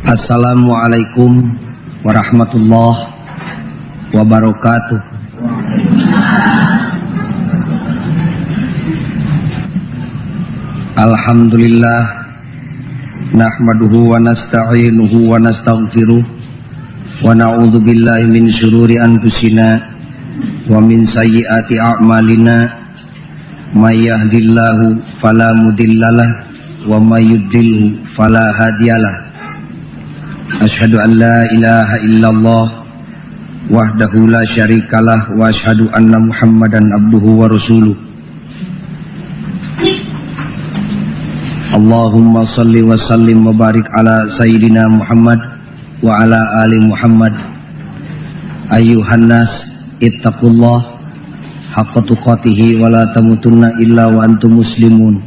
Assalamualaikum warahmatullahi wabarakatuh. Alhamdulillah nahmaduhu wa nasta'inuhu wa nastaghfiruh wa na'udzu billahi min syururi anfusina wa min sayyiati a'malina may yahdihillahu fala mudhillalah wa may yudlilhu fala hadiyalah. Asyhadu an la ilaha illallah wahdahu la syarikalah wa asyhadu anna Muhammadan abduhu wa rasuluh. Allahumma salli wa sallim wa barik ala sayyidina Muhammad wa ala ali Muhammad. Ayyuhan nas ittaqullah haqqa tuqatih wa la tamutunna illa wa antum muslimun.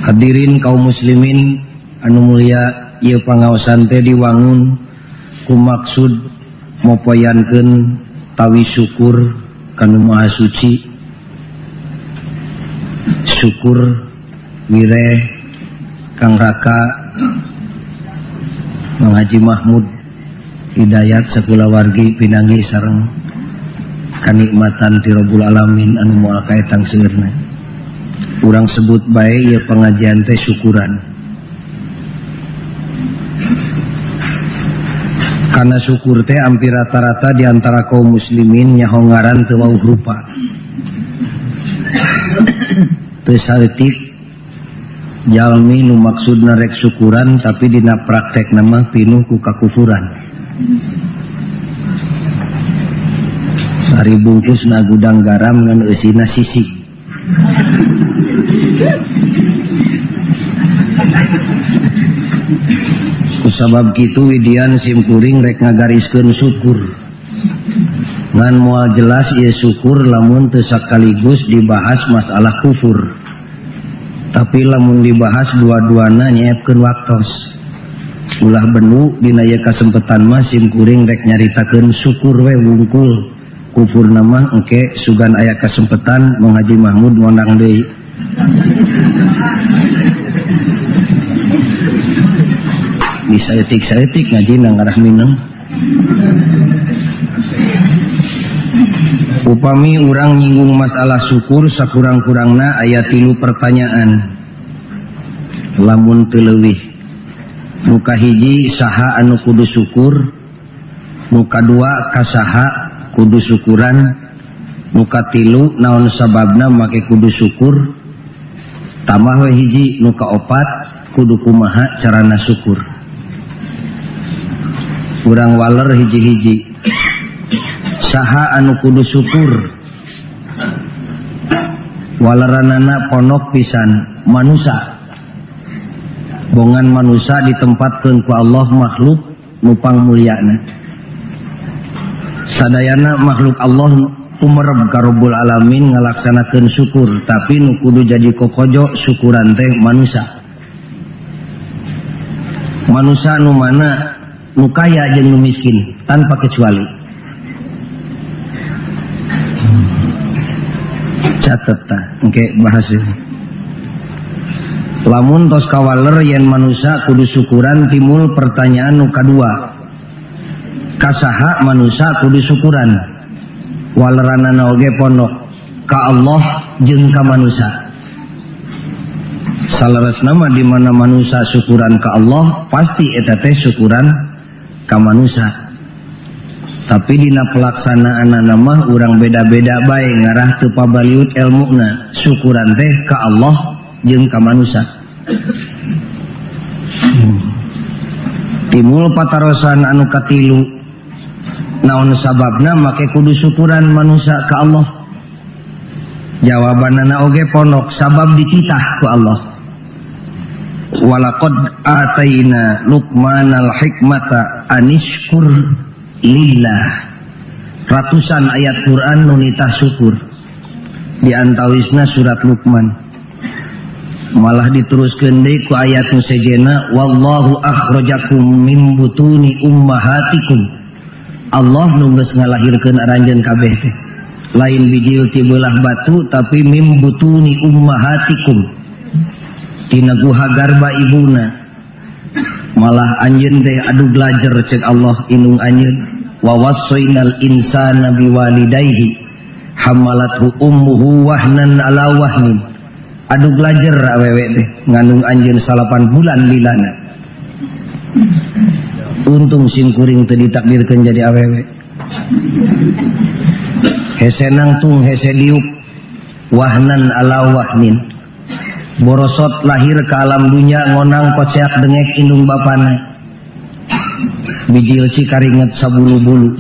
Hadirin kaum muslimin anu mulia, ieu pangaosan teh diwangun ku maksud mopoyankeun tawi syukur kana Maha Suci, syukur wireh Kang Raka Mang Haji Mahmud Hidayat sakulawargi pinanggi sareng kanikmatan ti Rabbul Alamin anu moal kaetang seurna. Urang sebut bae ieu pengajian teh syukuran. Karena syukur teh hampir rata-rata di antara kaum muslimin nyaho ngaran teu wauh rupa. Teu saeutik jalmi nu maksudna rek syukuran tapi dina praktekna mah pinuh ku kakufuran. Sari bungkusna gudang garam ngan eusina sisig. Kusabab kitu widian simkuring rek ngagariskeun syukur. Ngan moal jelas ieu syukur lamun teu sakaligus dibahas masalah kufur. Tapi lamun dibahas dua-duana nyaepkeun waktos. Ulah benu dina ieu kasempetan mah simkuring rek nyaritakeun syukur we wungkul. Kufur nama engke sugan aya kasempetan Mang Haji Mahmud ngondang deui. Disaeutik-saeutik ngaji nang arah mineng. Upami urang nyinggung masalah syukur sakurang-kurangna aya 3 pertanyaan. Lamun teu leuwih. Nu kahiji saha anu kudu syukur? Nu kadua kasaha kudu syukuran? Nu katilu naon sababna make kudu syukur? Tambah we hiji nu kaopat kudu kumaha carana syukur. Urang waler hiji-hiji. Saha anu kudu syukur? Waleranana ponok pisan manusa. Bongan manusa ditempatkeun ku Allah makhluk nu pangmulyana. Sadayana makhluk Allah umereb ka Rabbul Alamin ngalaksanakeun syukur, tapi nu kudu jadi kokojo syukuran teh manusa. Manusa nu mana nu kaya jeung nu miskin tanpa kecuali. Catet tah engke bahas. Lamun tos kawaler yen manusa kudu syukuran, timbul pertanyaan nu kadua. Kasaha manusa kudu syukuran? Waleranana oge pondok ka Allah jeung ka manusa. Salaresna mah di mana manusa syukuran ka Allah, pasti eta teh syukuran ka manusa. Tapi dina pelaksanaanna mah urang beda-beda bae ngarah teu pabaliut elmuna. Syukuran teh ka Allah jeung ka manusa. Timul patarosan anu katilu, naon sababna make kudu syukuran manusa ka Allah? Jawabanana oge pondok sabab dititah ku Allah. Walaqad ataina Luqmanal hikmata anishkur lillah. Ratusan ayat Quran nu nitah syukur. Di antawisna surat Luqman. Malah diteruskeun deui ku ayat nu sejena wallahu akhrajakum min butuni ummahatikum. Allah nu geus ngalahirkeun aranjeun kabeh teh. Lain bijil ti beulah batu tapi min butuni ummahatikum. Tina guha garba ibuna. malah anjeun teh adu belajar cek Allah inung anjeun wa wassainal insana biwalidayhi hamalathu ummuhu wahnan ala wahnin adu belajar awewe teh ngandung anjeun 8 bulan lilana untung simkuring teu ditakdirkeun jadi awewe hese nangtung hese diuk wahnan ala wahnin borosot lahir ke alam dunia ngonang koceak dengek indung bapana bijil cikaringet sabulu-bulu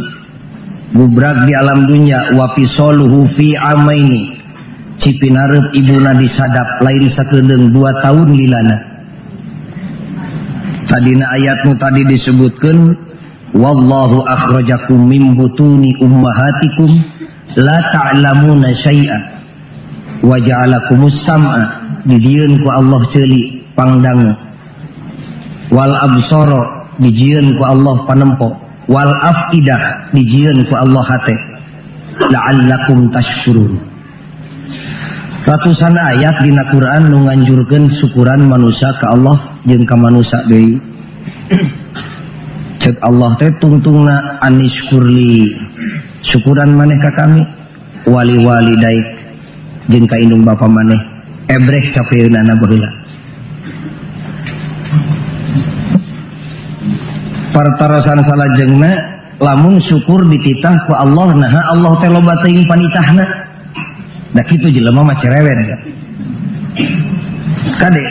gubrak di alam dunia wapisoluhu fi amaini cipinarep ibuna disadap lain sakedeung 2 tahun lilana tadina ayatmu tadi disebutkan wallahu akhrajakum min butuni ummahatikum la ta'lamuna syai'an wa ja'alakumus sam'a dijieun ku Allah ceuli pangdangu wal absara dijieun ku Allah panempo wal afidah dijieun ku Allah hate la'allakum tashkurun. Ratusan ayat dina Quran nu nganjurkeun syukuran manusia ka Allah jeung ka manusia deui. Cek Allah teh tungtungna anishkurli syukuran maneh ka kami wali walidaik jeung ka indung bapa maneh ebrek capeunana baheula. Partarasan salajengna lamun syukur dititah ku Allah naha Allah teh loba teuing panitahna. Da kitu jelema mah cerewen. Kade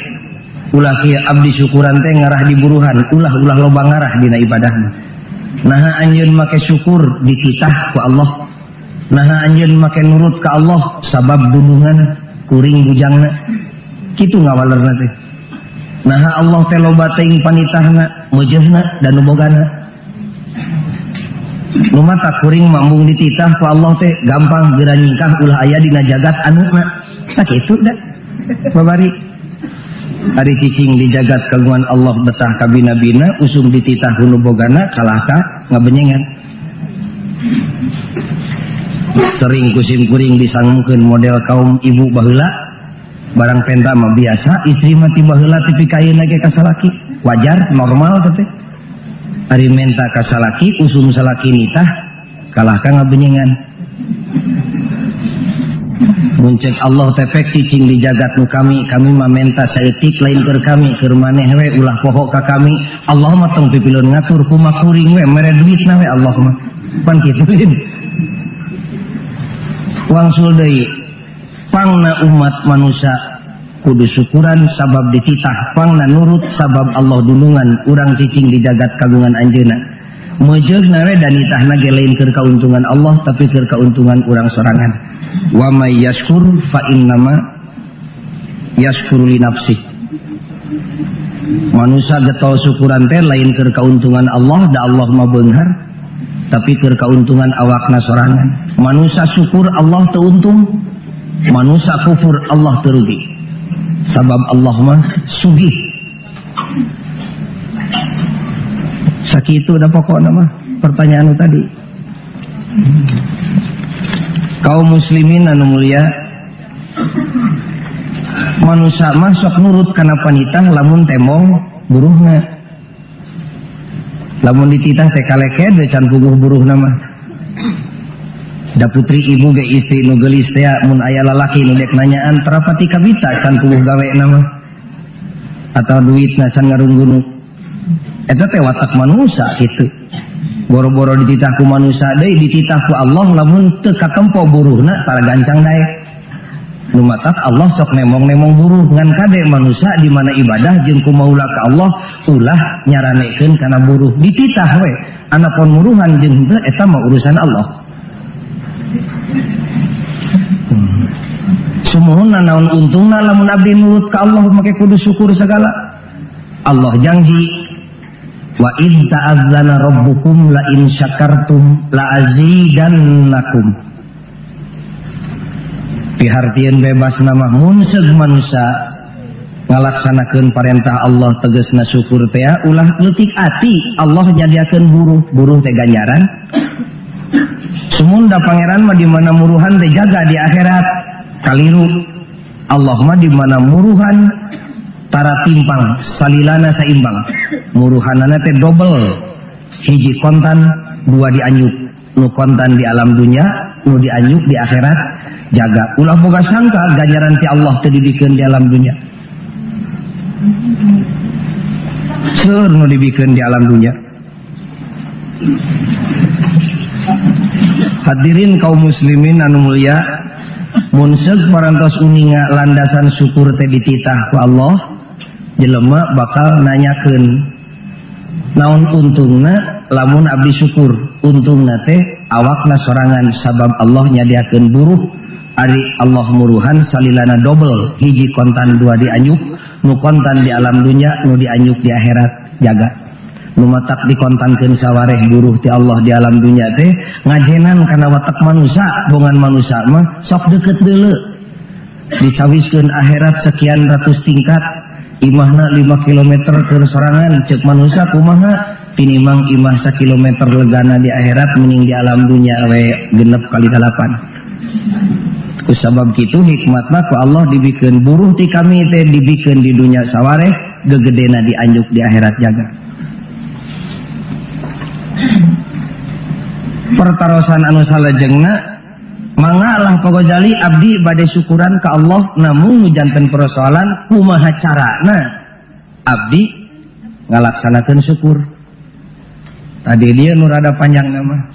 ulah kieu abdi syukuran teh ngarah di buruhan, ulah loba ngarah dina ibadahna. Naha anjeun make syukur dititah ku Allah. Naha anjeun make nurut ka Allah sabab dudungan kuring bujangna. Kitu ngawalerna teh. Naha Allah teh loba teuing panitahna, meujeuhna dan nubogana. Nu mata kuring mambung dititah ku Allah teh gampang geura nyingkah ulah aya dina jagat anuna. Sakitu da. Babari ari cicing di jagat kagungan Allah betah ka bina-bina usum dititah hunu bogana kalahka ngabenyengan. Sering kusim kuring disangungkeun model kaum ibu baheula barang penta mah biasa istri mah ti baheula ti pikayeuna ge ka salaki wajar normal teh. Ari menta ka salaki usum salaki nitah kalahka ngabenyengan. Muncek Allah tepek cicing di jagat nu kami mah menta saeutik lain keur kami keur maneh we ulah poho ka kami Allah mah tong pipilun ngatur kumaha kuring we mere duitna we Allah mah pan kitu wangsul deui pangna umat manusia kudu syukuran sabab dititah pangna nurut sabab Allah dulungan urang cicing di jagat kagungan anjeunna meujeuhna we dan nitahna ge lain keur kauntungan Allah tapi keur kauntungan urang sorangan wa may yashkur fa innama yashkuru li nafsi manusia getol syukuran teh lain keur kauntungan Allah da Allah mah beunghar tapi keur kauntungan awakna sorangan manusia syukur Allah teu untung manusia kufur Allah teu rugi sabab Allah mah sugih sakitu da pokokna mah pertanyaan tadi. Kaum muslimin anu mulia manusia mah sok nurut kana panitah lamun temong buruhna lamun dititah teh kaleke we can puguh buruhna mah da putri ibu ge istri nu geulis teh mun aya lalaki nu dek nanyaan terapati kabita can puguh gaweana mah atau duitna can ngarunggunu eta teh watak manusia kitu boro-boro dititah ku manusia deui dititah ku Allah lamun teu katempo buruhna tara gancang daek nu matak Allah sok nemong-nemong buruh ngan kade manusia di mana ibadah jeung kumaula ka Allah ulah nyaranekeun kana buruh dititah we anapun muruhan jeung teu eta mah urusan Allah. Sumuhunna naon untungna lamun abdi nurut ka Allah make kudu syukur segala. Allah janji wa in ta'azzana rabbukum la in syakartum la azidannakum. Pihartieun bebas nama mun seug manusia ngalaksanakeun parentah Allah tegasna syukur teh ulah leutik ati Allah nyadiakeun buruh teh ganjaran. Sumunda pangeran mah di mana muruhan teh jaga di akhirat kaliru Allah mah di mana muruhan tara timpang salilana saimbang muruhanana teh double hiji kontan dua dianyuk nu kontan di alam dunia nu dianyuk di akhirat jaga ulah boga sangka ganjaran ti Allah teu dibikeun di alam dunia seur nu dibikeun di alam dunia. Hadirin kaum muslimin anu mulya mun seug parantos uninga landasan syukur teh dititah ku Allah jelema bakal nanyakeun naon untungna lamun abdi syukur untungna teh awakna sorangan sabab Allah nyadiakeun buruh ari Allah muruhan salilana double hiji kontan dua dianyuk nu kontan di alam dunya nu dianyuk di akhirat jaga nu matak dikontankeun sawareh buruh ti Allah di alam dunya teh ngajenan kana watak manusia bongan manusia mah sok deukeut deuleu dicawiskeun akhirat sekian ratus tingkat imahna 5 km keur sorangan ceuk manusia kumaha tinimang imah 1 kilometer legana di akhirat mending di alam dunya we 6 kali 8 kusabab kitu hikmatna ku Allah dibikeun buruh ti kami teh dibikeun di dunya sawareh gegedena dianjuk di akhirat jaga. Pertarosan anu salajengna mangalah pagojali abdi bade syukuran ka Allah namun janten persoalan kumaha carana abdi ngalaksanakeun syukur. Tadi dia nu rada panjang nama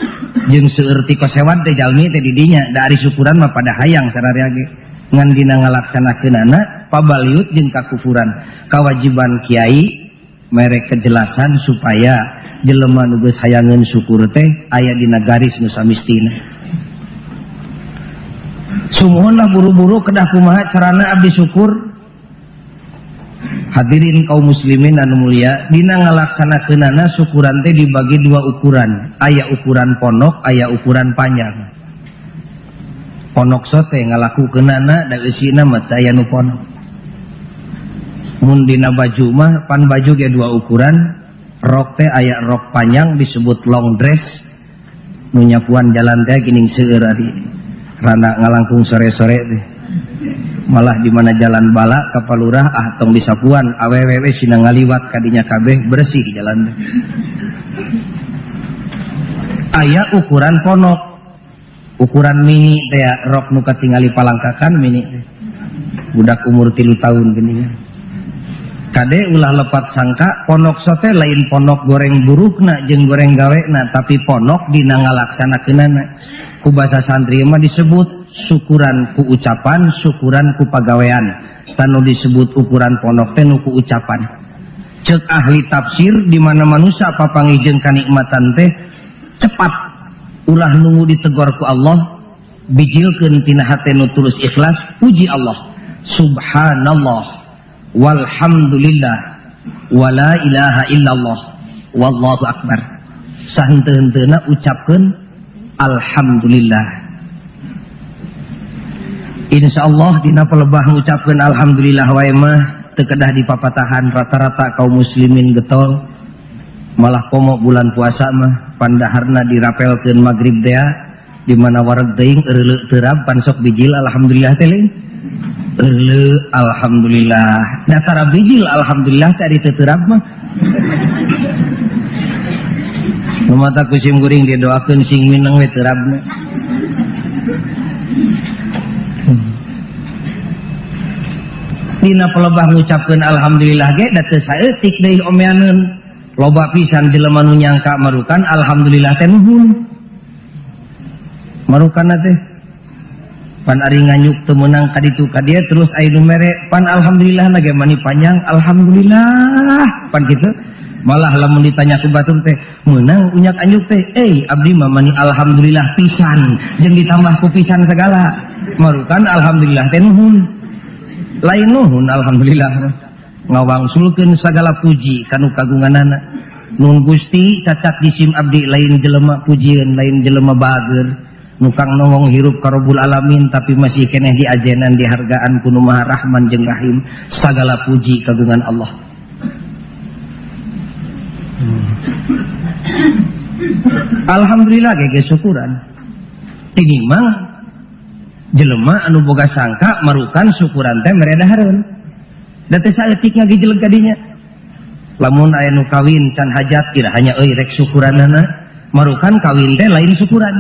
jeung seueur ti kosewan teh jalmi teh di dinya da ari syukuran mah pada hayang sararea ge ngan dina ngalaksanakeunana pabaliut jeung kakufuran kawajiban kiai merek kejelasan supaya jelema nu geus hayangeun syukur teh aya dina garis nu samistina. Sumuhunlah buru-buru kedah kumaha carana abdi syukur. Hadirin kaum muslimin anu mulia, dina ngalaksanakeunana syukuran teh dibagi dua ukuran. Aya ukuran ponok, aya ukuran panjang. Ponok sote ngalakukeunana da eusina mah teh aya nu ponok. Mun dina baju mah pan baju ge dua ukuran. Rok teh aya rok panjang disebut long dress. Nu nyapuan jalan teh geuning seueur ari. Randa ngalangkung sore-sore teh. Malah di mana jalan bala kapalurah tong disapuan awewe sina ngaliwat kadinya kabeh bersih jalan teh. Aya ukuran ponok. Ukuran mini teh rok nu katingali palangkakan mini teh. Budak umur 3 tahun geuningan. Kade ulah lepat sangka ponok sote lain ponok goreng burukna jeung goreng gawena tapi ponok dina ngalaksanakeunana ku basa santri mah disebut syukuran ku ucapan syukuran ku pagawean tanu disebut ukuran ponok teh nu ku ucapan ceuk ahli tafsir di mana manusia papangih jeung kanikmatan teh cepat ulah nunggu ditegor ku Allah bijilkeun tina hate nu tulus ikhlas puji Allah subhanallah walhamdulillah wala ilaha illallah wallahu akbar sahenteu-henteuna ucapkeun alhamdulillah. Insyaallah dina pelebah ngucapkeun alhamdulillah wae mah teu kedah dipapatahan rata-rata kaum muslimin getol malah komo bulan puasa mah pandaharna dirapelkeun magrib teh di mana wareg teuing eureuleu teu rab pan sok bijil alhamdulillah teh alhamdulillah datara bijil alhamdulillah tadi teterap mah numata kusim guring dia doakeun sing mineng we terapna dina pelebah ngucapkeun alhamdulillah ge da teu saeutik deui omeaneun loba pisan jelema nu nyangka marukan alhamdulillah teh nuhun marukanna teh pan ari nganyuk teu meunang kaditu ka dieu terus aya nu mere pan alhamdulillah na ge mani panjang alhamdulillah pan kitu malah lamun ditanya ku batur teh meunang unyak anyuk teh abdi mah mani alhamdulillah pisan jeung ditambah ku pisan segala marukan alhamdulillah teh nuhun lain nuhun alhamdulillah ngawangsulkeun sagala puji kanu kagunganana nun Gusti cacat disim abdi lain jelema pujieun lain jelema bager nukang nongong hirup karobul alamin tapi masih keneh diajenan dihargaan kuno maha rahman jeung rahim sagala puji kagungan Allah. Alhamdulillah ge syukuran tinimang jelema anu boga sangka marukan syukuran teh mere dahareun Da teh saeutik ngagijeleg kadinya. Lamun aya nu kawin can hajat kira hanya euy rek syukuranana, marukan kawin teh lain syukuran.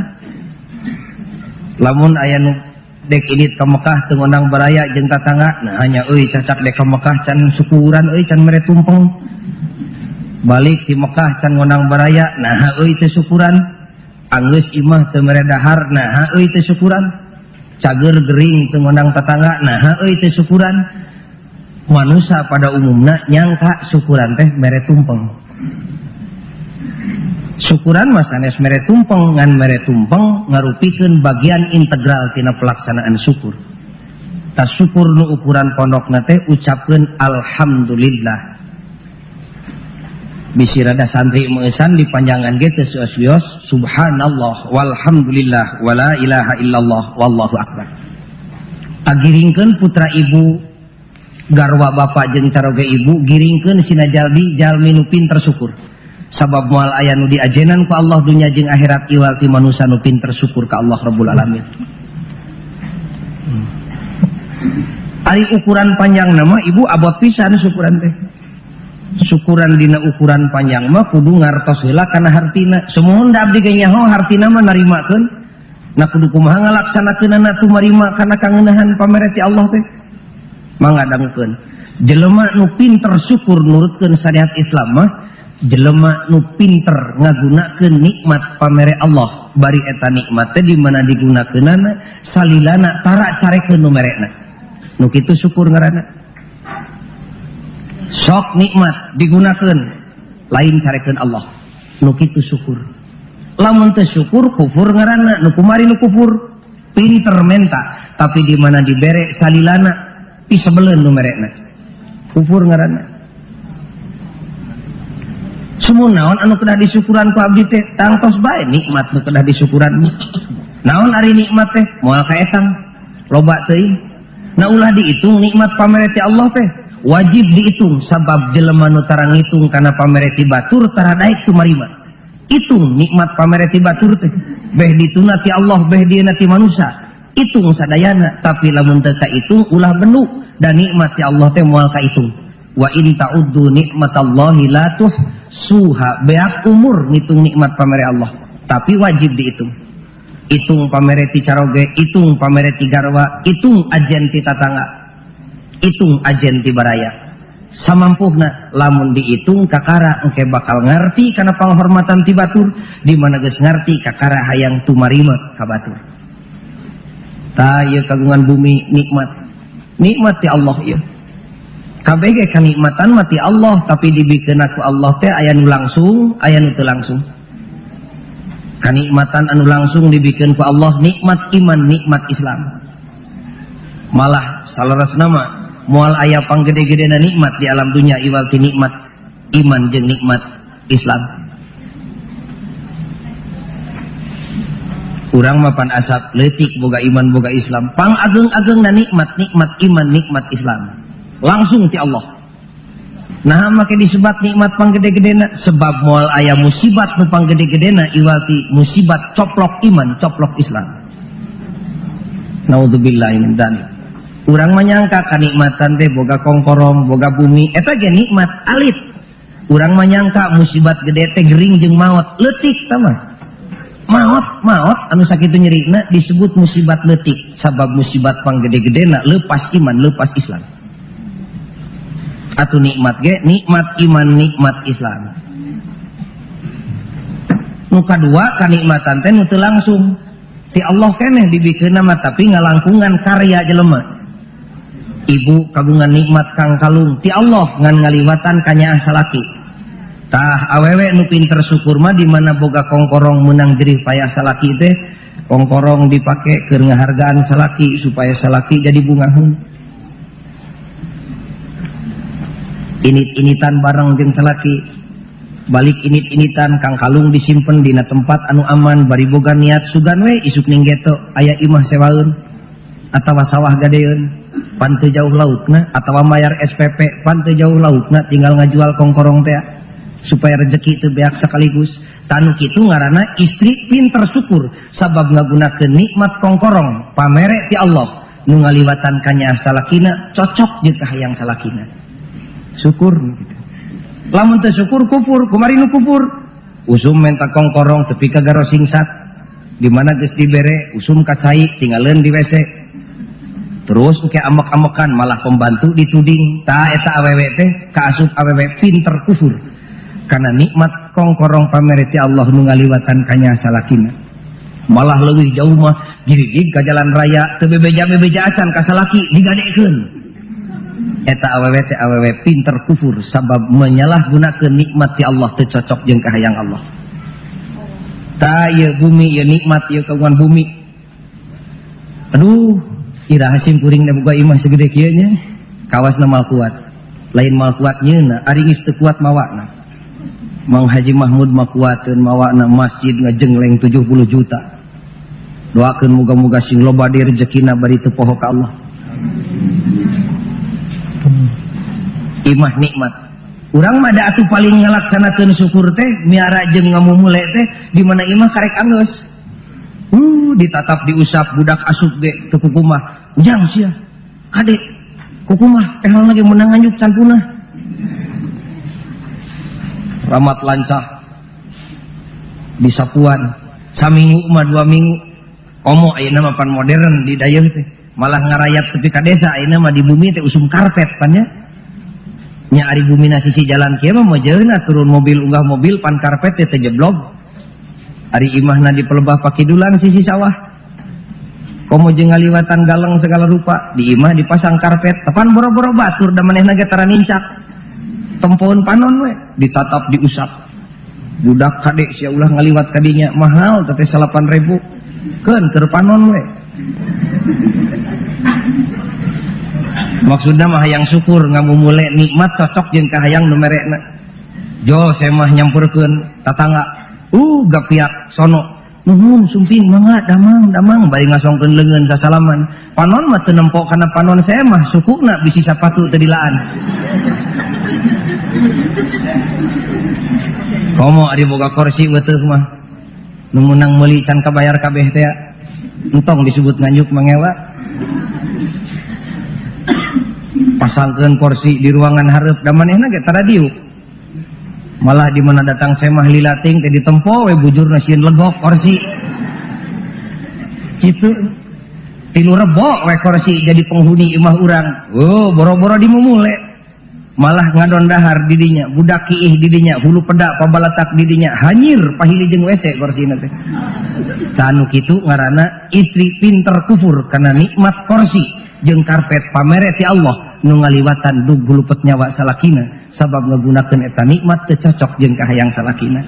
Lamun aya nu dek init ka Mekah teu ngonang baraya jeung tatangga, nah hanya euy cacak dek ka Mekah can syukuran euy can mere tumpeng. Balik di Mekah can ngonang baraya, nah euy teh syukuran. Anggeus imah teu mere dahar, nah euy teh syukuran. Cager gering teu ngonang tatangga, nah euy teh syukuran. Manusia pada umumnya nyangka syukuran teh mere tumpeng. Syukuran masanes mere tumpeng ngan mere tumpeng ngarupikeun bagian integral tina pelaksanaan syukur. Tas syukur nu ukuran pondokna teh ucapkeun alhamdulillah. Bisi rada santri meusan dipanjangan ge teu suas-suos subhanallah walhamdulillah wala ilaha illallah wallahu akbar. Agiringkeun putra ibu garwa bapak jeung caroge ibu giringkeun sina jaldi jalmi nu pinter syukur. Sabab moal aya nu diajenan ku Allah dunya jeung akhirat iwal ti manusia nu pinter syukur ka Allah Rabbul Alamin. Ari ukuran panjang nama ibu abot pisan syukuran teh. Syukuran dina ukuran panjang mah kudu ngartos heula kana hartina. Samohon da abdi ge nyaho hartina mah narimakeun. Na kudu kumaha ngalaksanakeunana tu marima kana kangeunahan pamere ti Allah teh. Mangadangkeun jelema nu pinter syukur nurutkeun syariat Islam mah jelema nu pinter ngagunakeun nikmat pamere Allah bari eta nikmat teh di mana digunakeunana salilana tara carekeun nu merekna nu kitu syukur ngaranna. Sok nikmat digunakeun lain carekeun Allah nu kitu syukur. Lamun teu syukur kufur ngaranna, nu kumari nu kufur pinter menta tapi di mana dibere salilana pi sebeleun nu merekna kufur ngaranna. Sumun naon anu kedah disyukuran ku abdi teh tangtos bae nikmat nu kedah disyukuran. Naon ari nikmat teh moal kaetang loba teuing. Na ulah diitung nikmat pamere ti Allah teh wajib diitung sabab jelema nu tara ngitung kana pamere ti batur tara daek tu marima. Itung nikmat pamere ti batur teh beh dituna ti Allah beh dieuna ti manusia. Itung sadayana tapi lamun teu kaitung ulah benu dan nikmat ti Allah teh moal kaitung. Wa in ta'uddu nikmatallahi la tuhsuha. Beak umur ngitung nikmat pamere Allah tapi wajib diitung. Itung pamere ti caroge, itung pamere ti garwa, itung ajen ti tatangga, itung ajen ti baraya. Samampuhna lamun diitung kakara engke bakal ngarti kana panghormatan ti batur di mana geus ngarti kakara hayang tumarima ka batur. Tah ieu kagungan bumi nikmat ti Allah ieu. Kabeh ge kanikmatan mati Allah tapi dibikeun ku Allah teh aya nu langsung aya nu teu langsung. Kanikmatan anu langsung dibikeun ku Allah nikmat iman nikmat Islam. Malah salerosna mah moal aya panggede-gedena nikmat di alam dunia iwal ti nikmat iman jeung nikmat Islam. Urang mapan asap leutik boga iman boga Islam pang ageng-agengna nikmat iman nikmat Islam langsung ti Allah. Nah make disebat nikmat panggede-gedena sebab moal aya musibat nu panggede-gedena iwal ti musibat coplok iman coplok Islam. Naudzubillahi min dzalik. Urang menyangka kanikmatan teh boga kongkorong boga bumi eta ge nikmat alit. Urang menyangka musibat gede teh gering jeung maot leutik tah mah. Maot anu sakitu nyerina disebut musibat leutik sabab musibat panggede-gedena leupas iman leupas Islam. Atuh nikmat ge nikmat iman nikmat Islam. Nu kadua kanikmatan teh nu teu langsung ti Allah keneh dibikeun mah tapi ngalangkungan karya jelema. Ibu kagungan nikmat kang kalung ti Allah ngan ngaliwatan kanyaah salaki. Tah awewe nu pinter syukur mah di mana boga kongkorong menang jerih payah salaki teh kongkorong dipake keur ngahargaan salaki supaya salaki jadi bungaheun. Init-initan bareng jeung salaki balik init-initan kang kalung disimpen dina tempat anu aman bari boga niat sugan we isuk ning geto aya imah sewaeun atawa sawah gadeun pan teu jauh lautna atawa mayar SPP pan teu jauh lautna tinggal ngajual kongkorong teh supaya rezeki teu beak sekaligus. Tanu kitu ngaranna istri pinter syukur sabab ngagunakeun nikmat kongkorong pamere ti Allah nu ngaliwatan kanya salakina cocok jeung kahayang salakina. Syukur gitu. Lamun teu syukur kufur, kumari nu kufur. Usum menta kongkorong tepi ka garo singsat. Di mana geus dibere usum ka cai tinggalin di WC. Terus engke ambek-ambekan malah pembantu dituding. Ta eta awewe teh kaasup awewe pinter kufur. Karena nikmat kongkorong pamereti Allah nu ngaliwatan kanya salakina. Malah leuwih jauh mah girig ka jalan raya teu bebeja-bebeja acan ka salaki digadekeun. Eta awewe teh awewe pinter kufur sabab menyalahgunakeun nikmat ti Allah teu cocok jeung kahayang Allah. Ta ieu bumi ieu nikmat ieu kagungan bumi. Aduh, iraha simkuring da boga imah segede kieu nya. Kawasna mal kuat. Lain mal kuat nyeuna, ari geus teu kuat mawakna. Mang Haji Mahmud mah kuateun mawakna masjid ngajengleng 70 juta. Doakeun muga-muga sing loba di rezekina bari teu poho ka Allah. Imah nikmat. Urang mah da atuh paling ngalaksanakeun syukur teh miara jeung ngamumule teh di mana imah karek anggeus. Ditatap diusap budak asup ge teu kukumah. Ujang sia. Kade kukumah ehal lagi menang anjuk can punah. Ramat lancah di sapuan saminggu mah 2 minggu komo ayeuna mah pan modern di dayeuh teh malah ngarayap tepi ka desa ayeuna mah di bumi teh usum karpet pan nya ari bumi na sisi jalan kieu mah mojeuna turun mobil unggah mobil pan karpet teh jeblog ari imahna di pelebah pakidulang sisi sawah komo jeung ngaliwatan galeng segala rupa di imah dipasang karpet tepan boro-boro batur da manehna ge tara nincak tempohon panon we ditatap diusap budak kade sia ulah ngaliwat kadinya mahal teh 8.000 keun keur panon we maksudna mah hayang syukur ngamumule nikmat cocok jeung kahayang nu merekna jo saya mah nyamperkeun tatangga gapiak sono nuhun sumping mangga damang bari ngasongkeun leungeun sasalaman panon mah teu nempo kana panon saya mah sukuna bisi sapatu teu dilaan. Komo ari boga kursi weteuh mah nu meunang meuli can kabayar kabeh teh entong disebut nganjuk mangewa pasangkeun kursi di ruangan hareup da manehna ge tara diuk malah di mana datang semah lilating teh ditempo we bujurna sieun legok kursi kitu 3 rebo we kursi jadi penghuni imah urang boro-boro dimumule malah ngadon dahar didinya budak kiih didinya hulu pedak pabalatak didinya hanyir pahili jeung WC kursina teh sanu kitu ngaranna istri pinter kufur karena nikmat kursi jeung karpet pamere ti Allah nu ngaliwatan dug hulupet nyawa salakina sabab ngagunakeun eta nikmat teu cocok jeung kahayang salakina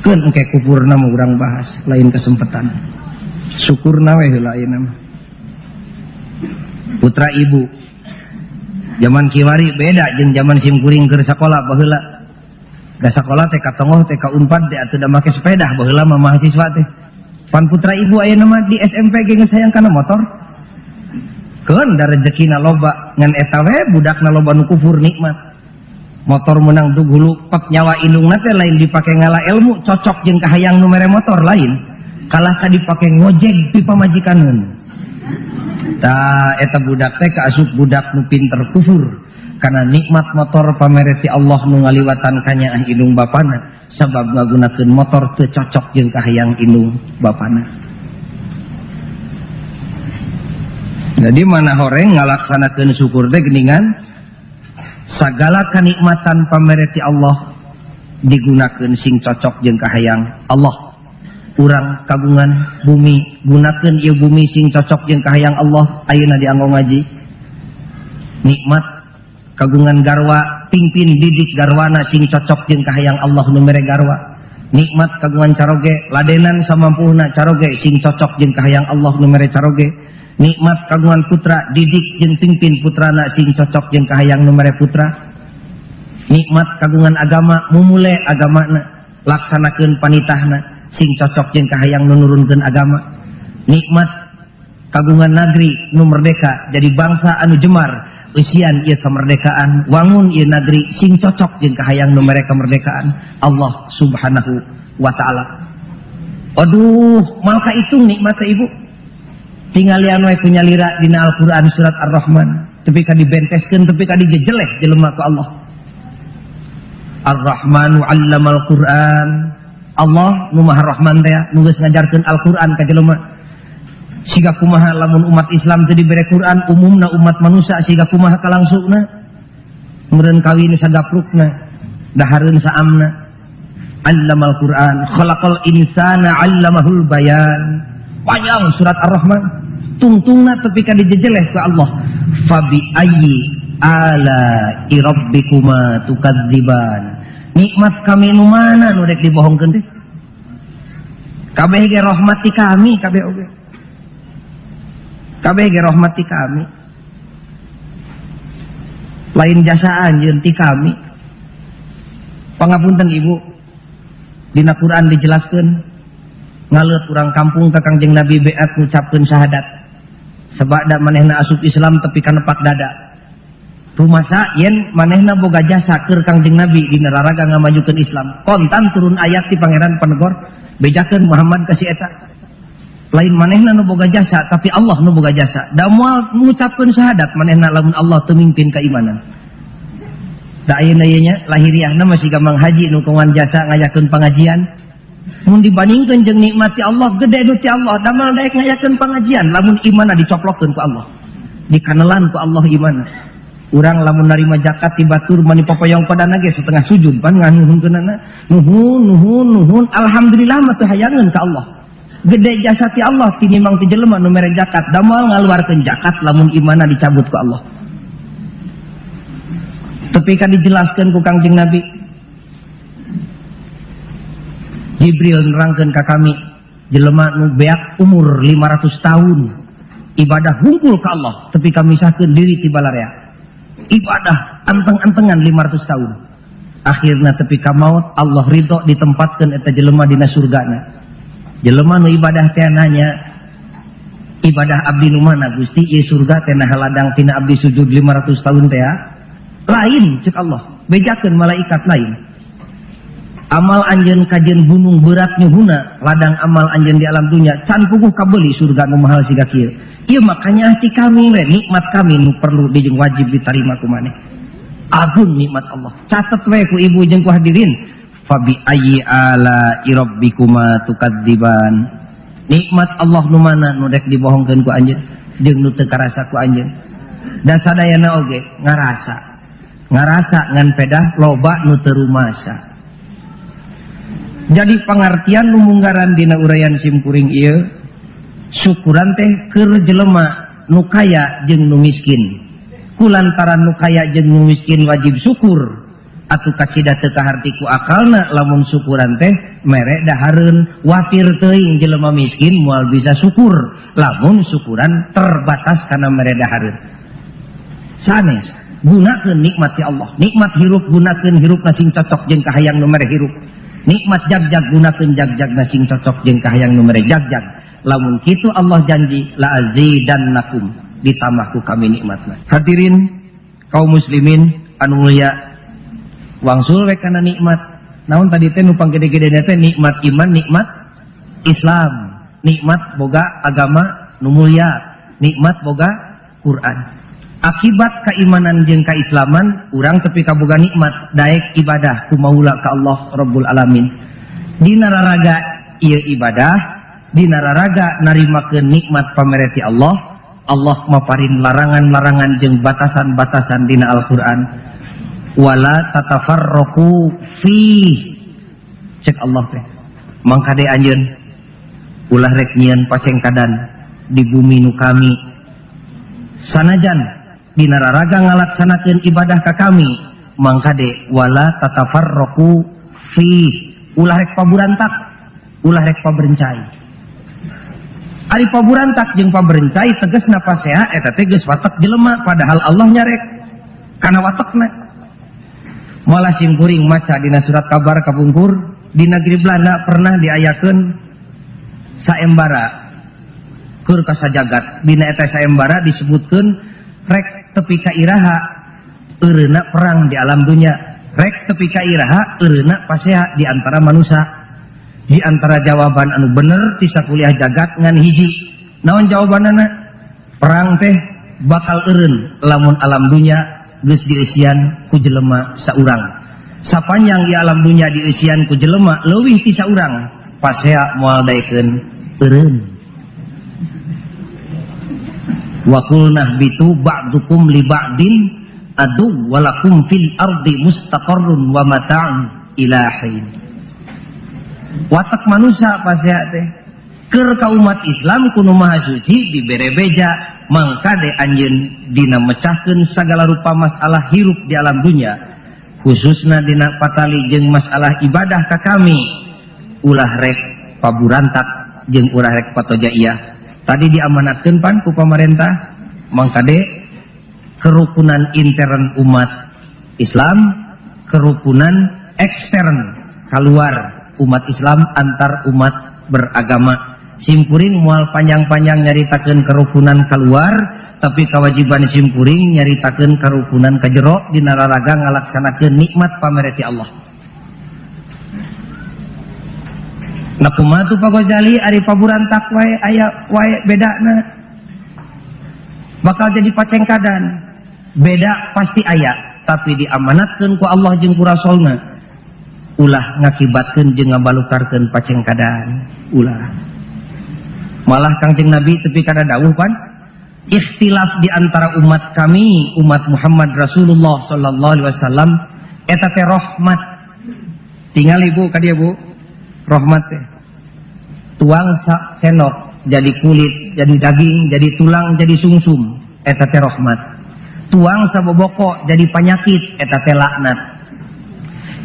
keun engke kufurna mah urang bahas lain kesempatan syukurna we heula ayeuna mah putra ibu zaman kiwari beda jeung zaman simkuring keur sakola baheula. Da sakola teh katongoh teh ka Unpad teh atuh da make sepeda baheula mah mahasiswa teh. Pan putra ibu ayeuna mah di SMP ge geus hayang kana motor. Keun da rezekina loba ngan eta we budakna loba nu kufur nikmat. Motor menang dug hulu pep nyawa indungna teh lain dipake ngala ilmu cocok jeung kahayang nu mere motor lain. Kalah ka dipake ngojek di pamajikaneun. Ta eta budak teh kaasup budak nu pinter kufur karena nikmat motor pamereti Allah nu ngaliwatan kanya indung bapana sabab ngagunakeun motor teu cocok jeung kahayang indung bapana. Jadi mana horeng ngalaksanakeun syukur teh geuningan sagala kanikmatan pamereti Allah digunakeun sing cocok jeung kahayang Allah. Urang kagungan bumi gunakeun ieu bumi sing cocok jeung kahayang Allah ayeuna dianggo ngaji nikmat kagungan garwa pingpin didik garwana sing cocok jeung kahayang Allah nu mere garwa nikmat kagungan caroge ladenan samampuhna caroge sing cocok jeung kahayang Allah nu mere caroge nikmat kagungan putra didik jeung pingpin putrana sing cocok jeung kahayang nu mere putra nikmat kagungan agama mumule agamana laksanakeun panitahna sing cocok jeung kahayang nu nurunkeun agama nikmat kagungan negeri nu merdeka jadi bangsa anu jemar usian ieu kemerdekaan wangun ieu negeri sing cocok jeung kahayang nu mere kemerdekaan Allah Subhanahu wa taala. Aduh malka itu nikmat ibu tinggalian we kunya lira dina Al-Qur'an surat Ar-Rahman tapi ka dibenteskeun tapi ka dijejeleh jelema ku Allah. Ar-Rahmanu 'allamal Qur'an. Allah nu Maha Rahman teh nu geus ngajarkeun Al-Qur'an ka jelema. Siga kumaha lamun umat Islam teu dibere Qur'an umumna umat manusia siga kumaha kalangsungna meureun kawin sagaprukna dahareun saamna. 'Allamal Qur'an khalaqal insana 'allamahul bayan. Panjang surat Ar-Rahman tungtungna tepi ka dijejeleh ku Allah. Fabi ayyi ala rabbikuma tukadziban. Nikmat kami nu mana nu rek dibohongkeun teh? Kabeh ge rahmati kami kabeh oge. Kabeh ge rahmati kami. Lain jasa anjeun ti kami. Pangapunten Ibu. Dina Quran dijelaskeun ngaleut urang kampung ka Kangjeng Nabi beat ngucapkeun syahadat. Sabada manehna asup Islam tepi ka nepak dada. Rumasa yen manehna boga jasa keur Kangjeng Nabi dina raraga ngamajukeun Islam. Kontan turun ayat ti Pangeran Panegor bejakeun Muhammad ka si eta. Lain manehna nu boga jasa tapi Allah nu boga jasa. Da moal ngucapkeun syahadat manehna lamun Allah teu mimpin keimanan. Da ayeuna ieu nya lahiriahna masih gampang haji nu kawan jasa ngayakeun pangajian. Mun dibandingkeun jeung nikmati Allah gede nu ti Allah damal daek ngayakeun pangajian lamun imanna dicoplokeun ku Allah. Dikanelan ku Allah imanna. Urang lamun narima zakat ti batur mani popoyong padana ge setengah sujud pan nganuhunkeunana nuhun alhamdulillah mah teu hayangeun ka Allah. Gede jasa ti Allah tinimbang ti jelema nu mere zakat damal ngaluarkeun zakat lamun imanna dicabut ku Allah. Tapi kan dijelaskan ku Kangjeng Nabi Jibril nerangkeun ka kami jelema nu beak umur 500 tahun ibadah hungkul ka Allah tapi kami misahkeun diri ti balarea ibadah anteng-antengan 500 tahun akhirna tepi ka maut Allah ridho ditempatkeun eta jelema dina surgana. Jelema nu ibadah teh nanya ibadah abdi nu mana Gusti ieu surga teh nah ladang tina abdi sujud 500 tahun teh lain cek Allah bejakeun malaikat lain amal anjeun kajeun gunung berat nyuhuna ladang amal anjeun di alam dunya can puguh kabeuli surga nu mahal siga kieu. Ieu makanya hati kami we nikmat kami nu perlu dijeng wajib ditarima ku maneh. Agung nikmat Allah. Catet we ku ibu jeung ku hadirin. Fabi ayyi ala rabbikuma tukadziban. Nikmat Allah nu mana nu rek dibohongkeun ku anjeun jeung nu teu karasa ku anjeun. Da sadayana oge ngarasa ngan pedah loba nu teu rumasa. Jadi pengertian nu munggaran dina uraian simkuring ieu syukuran teh keur jelema nu kaya jeung nu miskin. Kulantaran nu kaya jeung nu miskin wajib syukur. Atuh kacida teu kaharti ku akalna lamun syukuran teh mere dahareun watir teuing jelema miskin moal bisa syukur. Lamun syukuran terbatas kana mere dahareun. Sanes gunakeun nikmat ti Allah. Nikmat hirup gunakeun hirupna sing cocok jeung kahayang nu mere hirup. Nikmat jagjag gunakeun jagjagna sing cocok jeung kahayang nu mere jagjag. Lamun kitu Allah janji la azidannakum ditambah ku kami nikmatna. Hadirin kaum muslimin anu mulia wangsul we kana nikmat. Naon tadi teh nu panggede-gedena teh nikmat iman, nikmat Islam, nikmat boga agama nu mulia, nikmat boga Quran. Akibat keimanan jeung kaislaman urang tepi kaboga nikmat daek ibadah ku maula ka Allah Rabbul Alamin. Dina raraga ieu ibadah dina raraga narimakeun nikmat pamereti Allah. Allah maparin larangan-larangan jeung batasan-batasan dina Al-Qur'an. Wala tatafarraqu fi cek Allah teh. Mangkade anjeun ulah rek nyieun pacengkadan di bumi nu kami. Sanajan dina raraga ngalaksanakeun ibadah ka kami, mangkade wala tatafarraqu fi ulah rek paburantak, ulah rek paberencai. Ari paburantak jeung paberencai tegasna pasea eta teh geus watek jelema padahal Allah nyarek kana watekna. Malah simkuring maca dina surat kabar kapungkur di negeri Belanda pernah diayakeun saembara keur ka sajagat. Dina eta saembara disebutkeun rek tepi ka iraha eureuna perang di alam dunya, rek tepi ka iraha eureuna pasea di antara manusia. Di antara jawaban anu bener ti sakuliah jagat ngan hiji Naon jawabanana? Perang teh bakal eureun lamun alam dunya geus dieusian ku jelema saurang. Sapanjang ieu alam dunya dieusian ku jelema leuwih ti saurang, pasea moal daekeun eureun. Wa qulna bitu ba'dukum li ba'din adu walakum fil ardi mustaqarrun wa mata'un ila hin. Watak manusia pasea teh keur ka umat Islam kuno maha suci dibere beja mangkade anjeun dina mecahkeun sagala rupa masalah hirup di alam dunya khususna dina patali jeung masalah ibadah ka kami ulah rek paburantak jeung ulah rek patojaiyah tadi diamanatkeun pan ku pamarentah mangkade kerukunan intern umat Islam kerukunan ekstern keluar umat Islam antar umat beragama simpuring mual panjang-panjang nyaritakeun kerukunan keluar tapi kewajiban simpuring nyaritakeun kerukunan kajero dina raraga ngalaksanakeun nikmat pamerti Allah. Nah kumaha tu Pak Ghazali ari paburantak wae aya wae bedana bakal jadi pacengkadan beda pasti aya tapi diamanatkeun ku Allah jeung ku Rasulna ulah ngakibatkeun jeung ngabalukarkeun pacengkadan ulah malah Kangjeng Nabi tepi kada dawuh pan ikhtilaf di antara umat kami umat Muhammad Rasulullah sallallahu alaihi wasallam eta teh rahmat tinggal ibu ka dieu Bu rahmat teh tuang senok jadi kulit jadi daging jadi tulang jadi sungsum eta teh rahmat tuang saboboko jadi penyakit eta teh laknat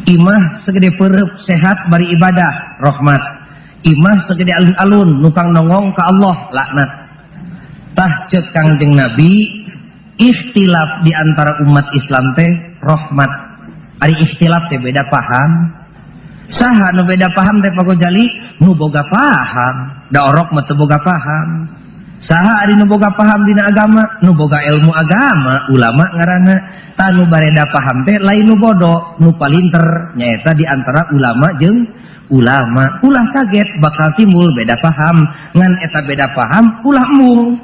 imah segede pereup sehat bari ibadah rahmat imah segede alun-alun nukang nongong ke Allah laknat tah ceuk Kangjeng Nabi ikhtilaf di antara umat Islam teh rahmat ari ikhtilaf teh beda paham saha nu beda paham teh Pak Ghazali nu boga paham da orok mah teu boga paham saha ari nu boga paham dina agama nu boga ilmu agama ulama ngaranna tah nu bareda paham teh lain nu bodoh nu palinter nyaeta di antara ulama jeung ulama ulah kaget bakal timbul beda paham ngan eta beda paham ulah embung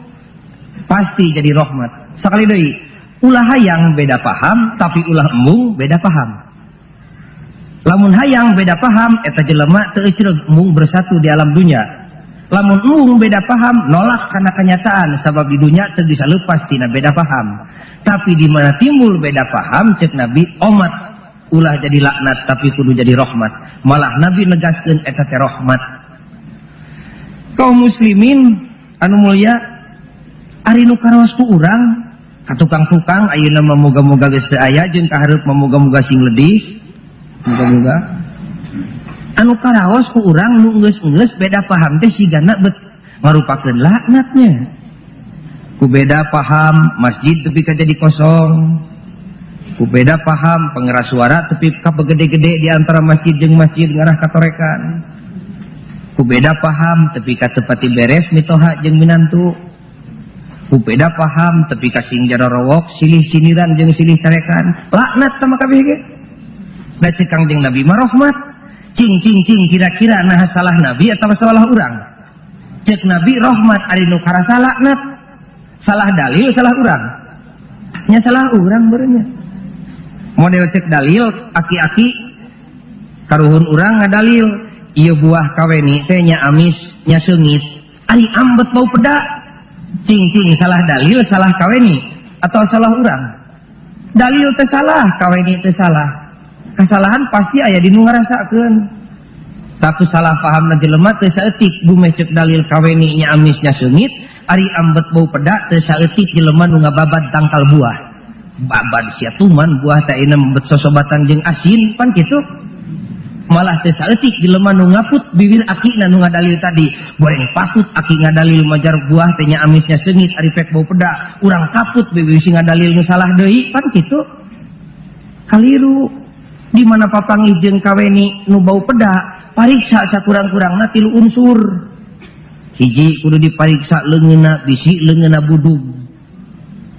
pasti jadi rahmat sakali deui ulah hayang beda paham tapi ulah embung beda paham lamun hayang beda paham eta jelema teu ecreug embung bersatu di alam dunya lamun embung beda paham nolak kana kenyataan sabab di dunya teu bisa leupas tina beda paham tapi di mana timbul beda paham cek Nabi omat ulah jadi laknat tapi kudu jadi rahmat malah Nabi negaskeun eta teh rahmat kaum muslimin anu mulya ari nu karaos ku urang ka tukang-tukang ayeuna mah moga-moga geus teu aya jeung ka hareup mah moga-moga sing ledis moga-moga anu karaos ku urang nu geus beda paham teh sigana bet ngarupakeun laknatnya ku beda paham masjid teu ka jadi kosong ku beda paham pengeras suara tapi kabegede-gede di antara masjid jeung masjid ngarah katorekan ku beda paham tapi ka teu pati beres mitoha jeung minantu ku beda paham tapi ka sing jarorowok silih siniran jeung silih carekan laknat sama kabeh ge da ceuk Kangjeng Nabi mah rahmat cing kira-kira nah salah Nabi atawa salah urang ceuk Nabi rahmat ari nu karasa laknat salah dalil salah urang nya salah urang beureunya model cek dalil aki-aki karuhun urang ngadalil ieu buah kaweni teh nya amis nya seungit ari ambet bau peda cing salah dalil salah kaweni atau salah urang dalil teh salah kaweni teh salah kesalahan pasti aya di nu ngarasakeun tapi salah pahamna jelema teu saeutik bumeh cek dalil kaweni nya amis nya seungit ari ambet bau peda teu saeutik jelema nu ngababad tangkal buah babad sia tuman buah teh ina membet sosobatan jeung asin pan kitu malah teh saeutik jelema nu ngaput bibir akina nu ngadalil tadi goreng patut aki ngadalil majar buah teh nya amisnya seungit ari pek bau peda urang kaput bibir sing ngadalil nu salah deui pan kitu kaliru di mana papangih jeung kaweni nu bau peda pariksa sakurang-kurangna 3 unsur hiji kudu dipariksa leungeunna bisi leungeunna budug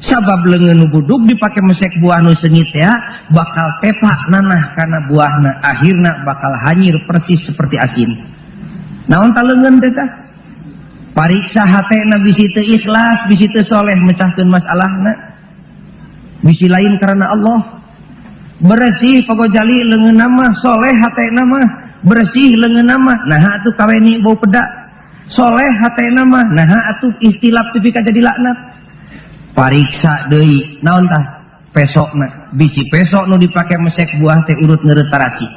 sabab leungeun nu budug dipake mesek buah nu seungit ya bakal tepak nanah kana buahna akhirna bakal hanyir persis seperti asin naon ta leungeun teh tah Pariksa hatena bisi teu ikhlas, bisi teu soleh mecahkeun masalahna. Bisi lain karena Allah. Bersih pagojali leungeunna mah, soleh hatena mah, bersih leungeunna mah. Nah atuh kaweni bau pedak. Soleh hatena mah, nah atuh ikhtilaf teu ka jadi laknat. Pariksa deui, naon tah? Pesokna. Bisi pesok nu dipake mesek buah teh urut ngeureut tarasi.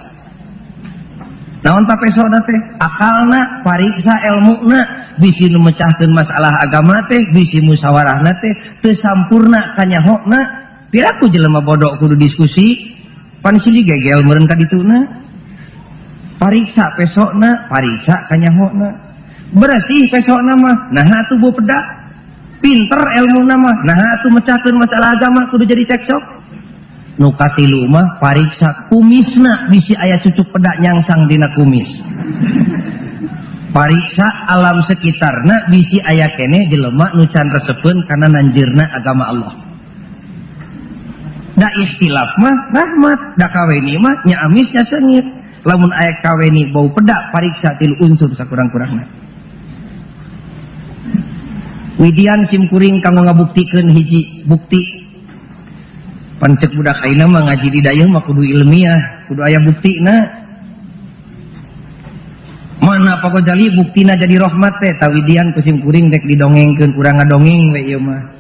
Naon tah pesokna teh? Akalna, pariksa ilmuna, bisi nu mecahkeun masalah agama teh, bisi musyawarahna teh teu sampurna kanyahona. Piraku jelema bodoh kudu diskusi, pan silih gegel meureun ka dituna. Pariksa pesokna, pariksa kanyahona. Bersih pesokna mah, nah atuh beu pedak. Pinter ilmuna mah, nah atuh mecahkeun masalah agama kudu jadi ceksok. Nu katilu mah pariksa kumisna, bisi aya cucuk pedak nyangsang dina kumis. Pariksa alam sekitarna, bisi aya keneh jelema nu can resepeun kana nanjeurna agama Allah. Da ikhtilaf mah rahmat, da kaweni mah nya amis nya seungit. Lamun aya kaweni bau pedak, pariksa tilu unsur sakurang-kurangna. Widian simkuring kanggo ngabuktikeun hiji bukti. Pancek budak ayeuna mah ngaji di dayeuh mah kudu ilmiah, kudu aya buktina. Mana pagojali buktina jadi rahmat teh, tawidian ku simkuring rek didongengkeun urang ngadongeng we ieu mah.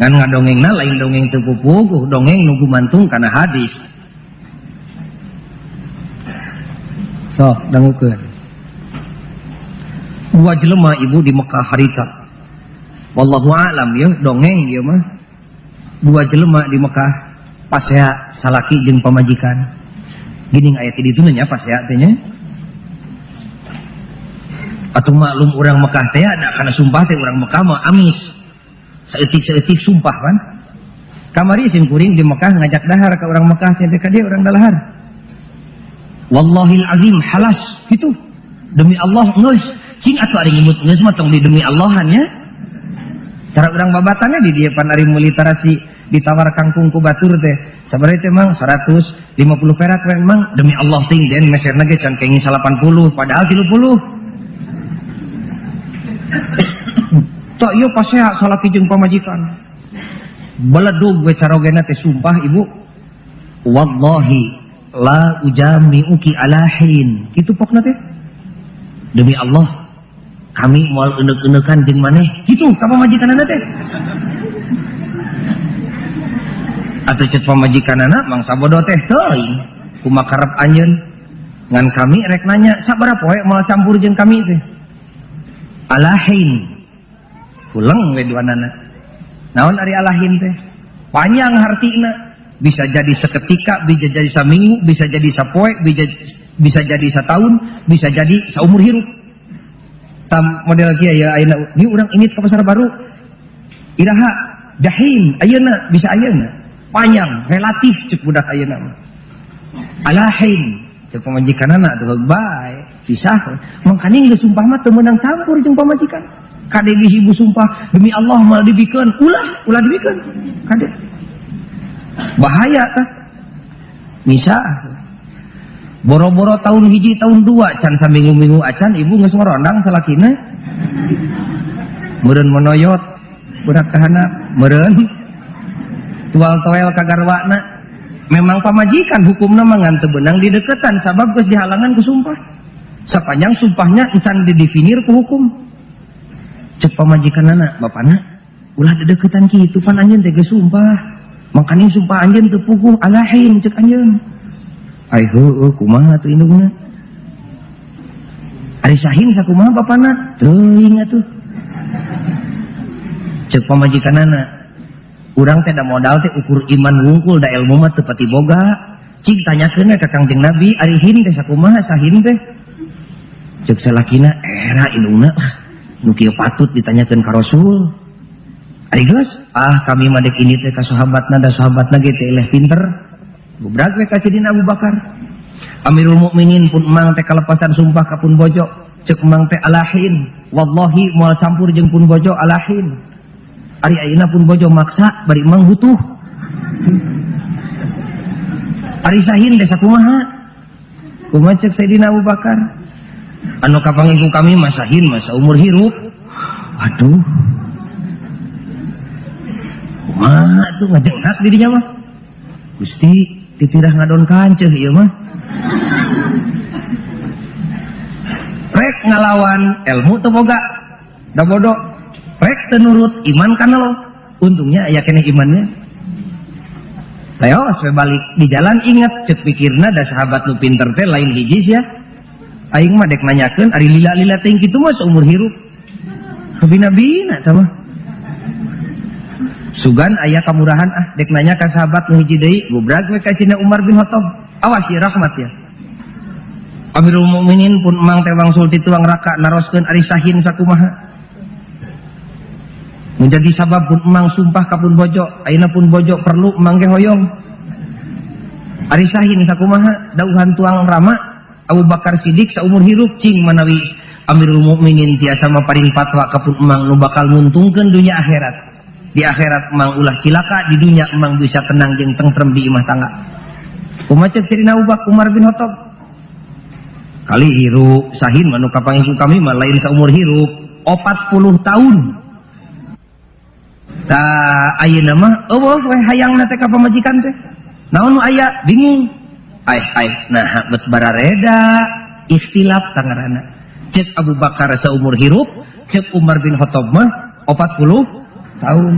Ngan ngadongengna lain dongeng teu pupuh, dongeng nu gumantung kana hadis. Sok dangukeun. Dua jelema ibu di Mekah harita. Wallahu a'lam ya dongeng ieu mah. Dua jelema di Mekah pasea salaki jeung pamajikan. Gini aya di ditu nya pasea teh nya. Atuh maklum urang Mekah teh ada kana sumpah teh urang Mekah mah amis. Saeutik-saeutik sumpah kan. Kamari simkuring di Mekah ngajak dahar ka urang Mekah teh ka dieu urang dalahar. Wallahil azim halas gitu. Demi Allah geus cing atuh ari ngimut geus mah tong di demi Allahan ya. Cara urang babatannya di dia pan ari meuli tarasi ditawar kangkung ku batur teh sabaraha teh mang 150 perak we mang demi Allah ting den meserna ge can kenging 80 padahal 30. Tak ieu pasea salaki jeung pamajikan. Beledug we carogena teh sumpah ibu. Wallahi la ujami'uki ala hin. Kitu pokna teh. Demi Allah kami moal euneuk-euneukan jeung maneh. Kitu ka pamajikanana teh. Atuh ceuk pamajikanana mangsa bodoh teh teuing kumaha karep anjeun. Ngan kami rek nanya sabaraha poe moal campur jeung kami teh. Alahin. Pulang we duanana. Naon ari alahin teh? Panjang hartina. Bisa jadi seketika, bisa jadi saminggu, bisa jadi sapoe, bisa jadi satahun, bisa jadi saumur hirup. Tam model kieu ya ayeuna ieu urang init ka pasar baru. Iraha dahim ayeuna bisa ayeuna. Panjang relatif ceuk budak ayeuna mah. Alahin ceuk pamajikanana teh bae pisah. Mangkani geus sumpah mah teu meunang campur jeung pamajikan. Kade bisi ibu sumpah demi Allah mal dibikeun ulah dibikeun kade bahaya tah misah boro-boro tahun hiji tahun dua can saminggu-minggu acan ibu geus ngorondang salakina meureun monoyot budak kahana meureun tual toel ka garwana memang pamajikan hukumna mah ngan teu beunang di deukeutan sabab geus dihalangan ku sumpah sapanjang sumpahnya encan didefinir ku hukum. Cek pamajikanana bapana ulah dedeketan kitu pan anjeun teh geus sumpah makanya sumpah anjeun teu puguh alahin cek anjeun ai heueuh kumaha teu indungna ari sahin sakumaha bapana teuing atuh cek pamajikanana urang teh da modal teh ukur iman wungkul da ilmu mah teu pati boga cing tanyakeun ka Kangjeng Nabi ari hin teh sakumaha sahin teh cek salakina era indungna nu kieu patut ditanyakeun ka Rasul. Ari geus, kami mah dek ini teh ka sahabatna da sahabatna ge teh eleh pinter. Gubrak we ka Sidina Abu Bakar. Amirul Mukminin pun emang teh kalepasan sumpah ka pun bojo, ceuk emang teh alahin. Wallahi moal campur jeung pun bojo alahin. Ari ayeuna pun bojo maksa bari emang butuh. Ari sahin teh sakumaha? Kumaha ceuk Sidina Abu Bakar? Anu kapangingku kami masahin masa umur hirup Waduh. Kumaha tuh ngajengak dirinya mah. Gusti titirah ngadon kanceuh ieu mah. Rek ngalawan ilmu teu boga. Da bodoh. Rek teu nurut iman kana lo. Untungnya aya keneh imannya. Teos we balik di jalan inget cek pikirna da sahabat nu pinter teh lain hiji ya. Aing mah dek nanyakeun ari lila-lila teh kitu mah seumur hirup. Kabina-bina tah mah. Sugan aya kamurahan dek nanya ka sahabat nu hiji deui gubrag we ka Sina Umar bin Khattab. Awas ya rahmat ya. Amirul Mukminin pun emang teh wangsul ti tuang raka naroskeun ari sahin sakumaha. Menjadi sabab pun emang sumpah kapun bojo, ayeuna pun bojo perlu emang ge hoyong. Ari sahin sakumaha dauhan tuang rama Abu Bakar Siddiq saumur hirup cing manawi Amirul Mukminin tiasa maparin fatwa kapun emang nu bakal nguntungkeun dunia akhirat. Di akhirat emang ulah cilaka, di dunia emang bisa tenang jeung tentrem di imah tangga. Kumaha ceuk Sirina Umar bin Khattab? Kali hirup sahin manu kapangiku kami mah lain saumur hirup 40 tahun. Ta ayeuna mah eueuh we hayangna teh ka pamajikan teh. Naon nu aya bingung. Nah bet barareda ikhtilaf tangarana. Cek Abu Bakar saumur hirup, cek Umar bin Khattab mah 40 tahun.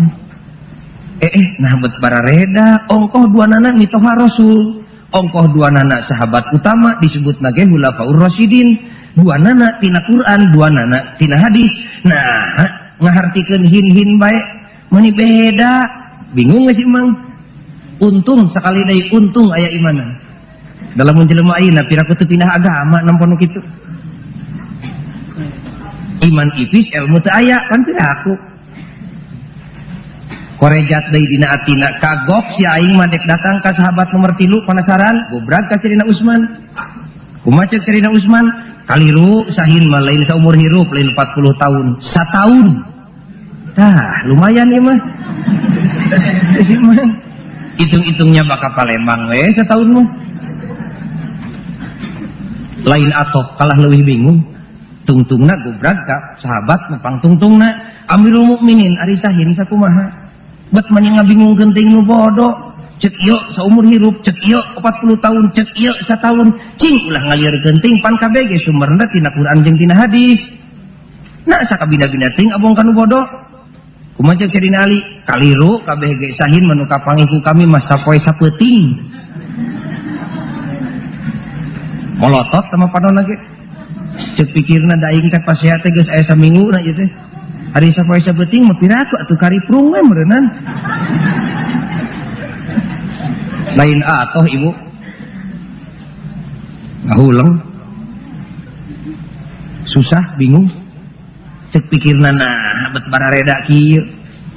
Nah bet barareda ongkoh duanana mitoha Rasul. Ongkoh duanana sahabat utama disebut nage Khulafaur Rasyidin. Duanana tina Quran, duanana tina hadis. Nah ngahartikeun hin-hin bae. Mani beda, bingung gak sih mang? Untung sekali dari untung aya imanan. Dalam menjelema ayeuna piraku teu pindah agama nampun kitu. Iman ipis ilmu teu aya kan piraku. Korejat deui dina atina kagok si aing mah dek datang ka sahabat nomor 3 penasaran gobrag ka Sirina Utsman. Kumaha ceuk Sirina Utsman? Kaliru sahin mah lain saumur hirup lain 40 tahun. Sataun. Tah, lumayan ya mah. Hitung-hitungnya bakal Palembang we setahun mah. Lain atok kalah leuwih bingung. Tungtungna gobrag ka sahabat nepang tungtungna Amirul Mukminin ari sahin sakumaha. Bet mani ngabingungkeun teuing nu bodoh. Cek ieu saumur hirup, cek ieu 40 tahun, cek ieu sataun. Cing ulah ngalieurkeun teuing pan kabeh ge sumberna tina Quran jeung tina hadis. Nah sakabina-bina teuing abong kanu bodoh. Kumaha ceuk Sayyidina Ali? Kaliru kabeh ge sahin manu kapangiku kami mah sapoe sapeuting. Molotot sama padona ge. Ceuk pikirna da aing teh pasehat teh geus aya saminggu na ieu teh. Ari sapoe sapeuting mah piraku atuh kariprung we meureunnan. Lain atoh ibu. Ngahuleng. Susah, bingung. Cek pikirna nah bet barareda kieu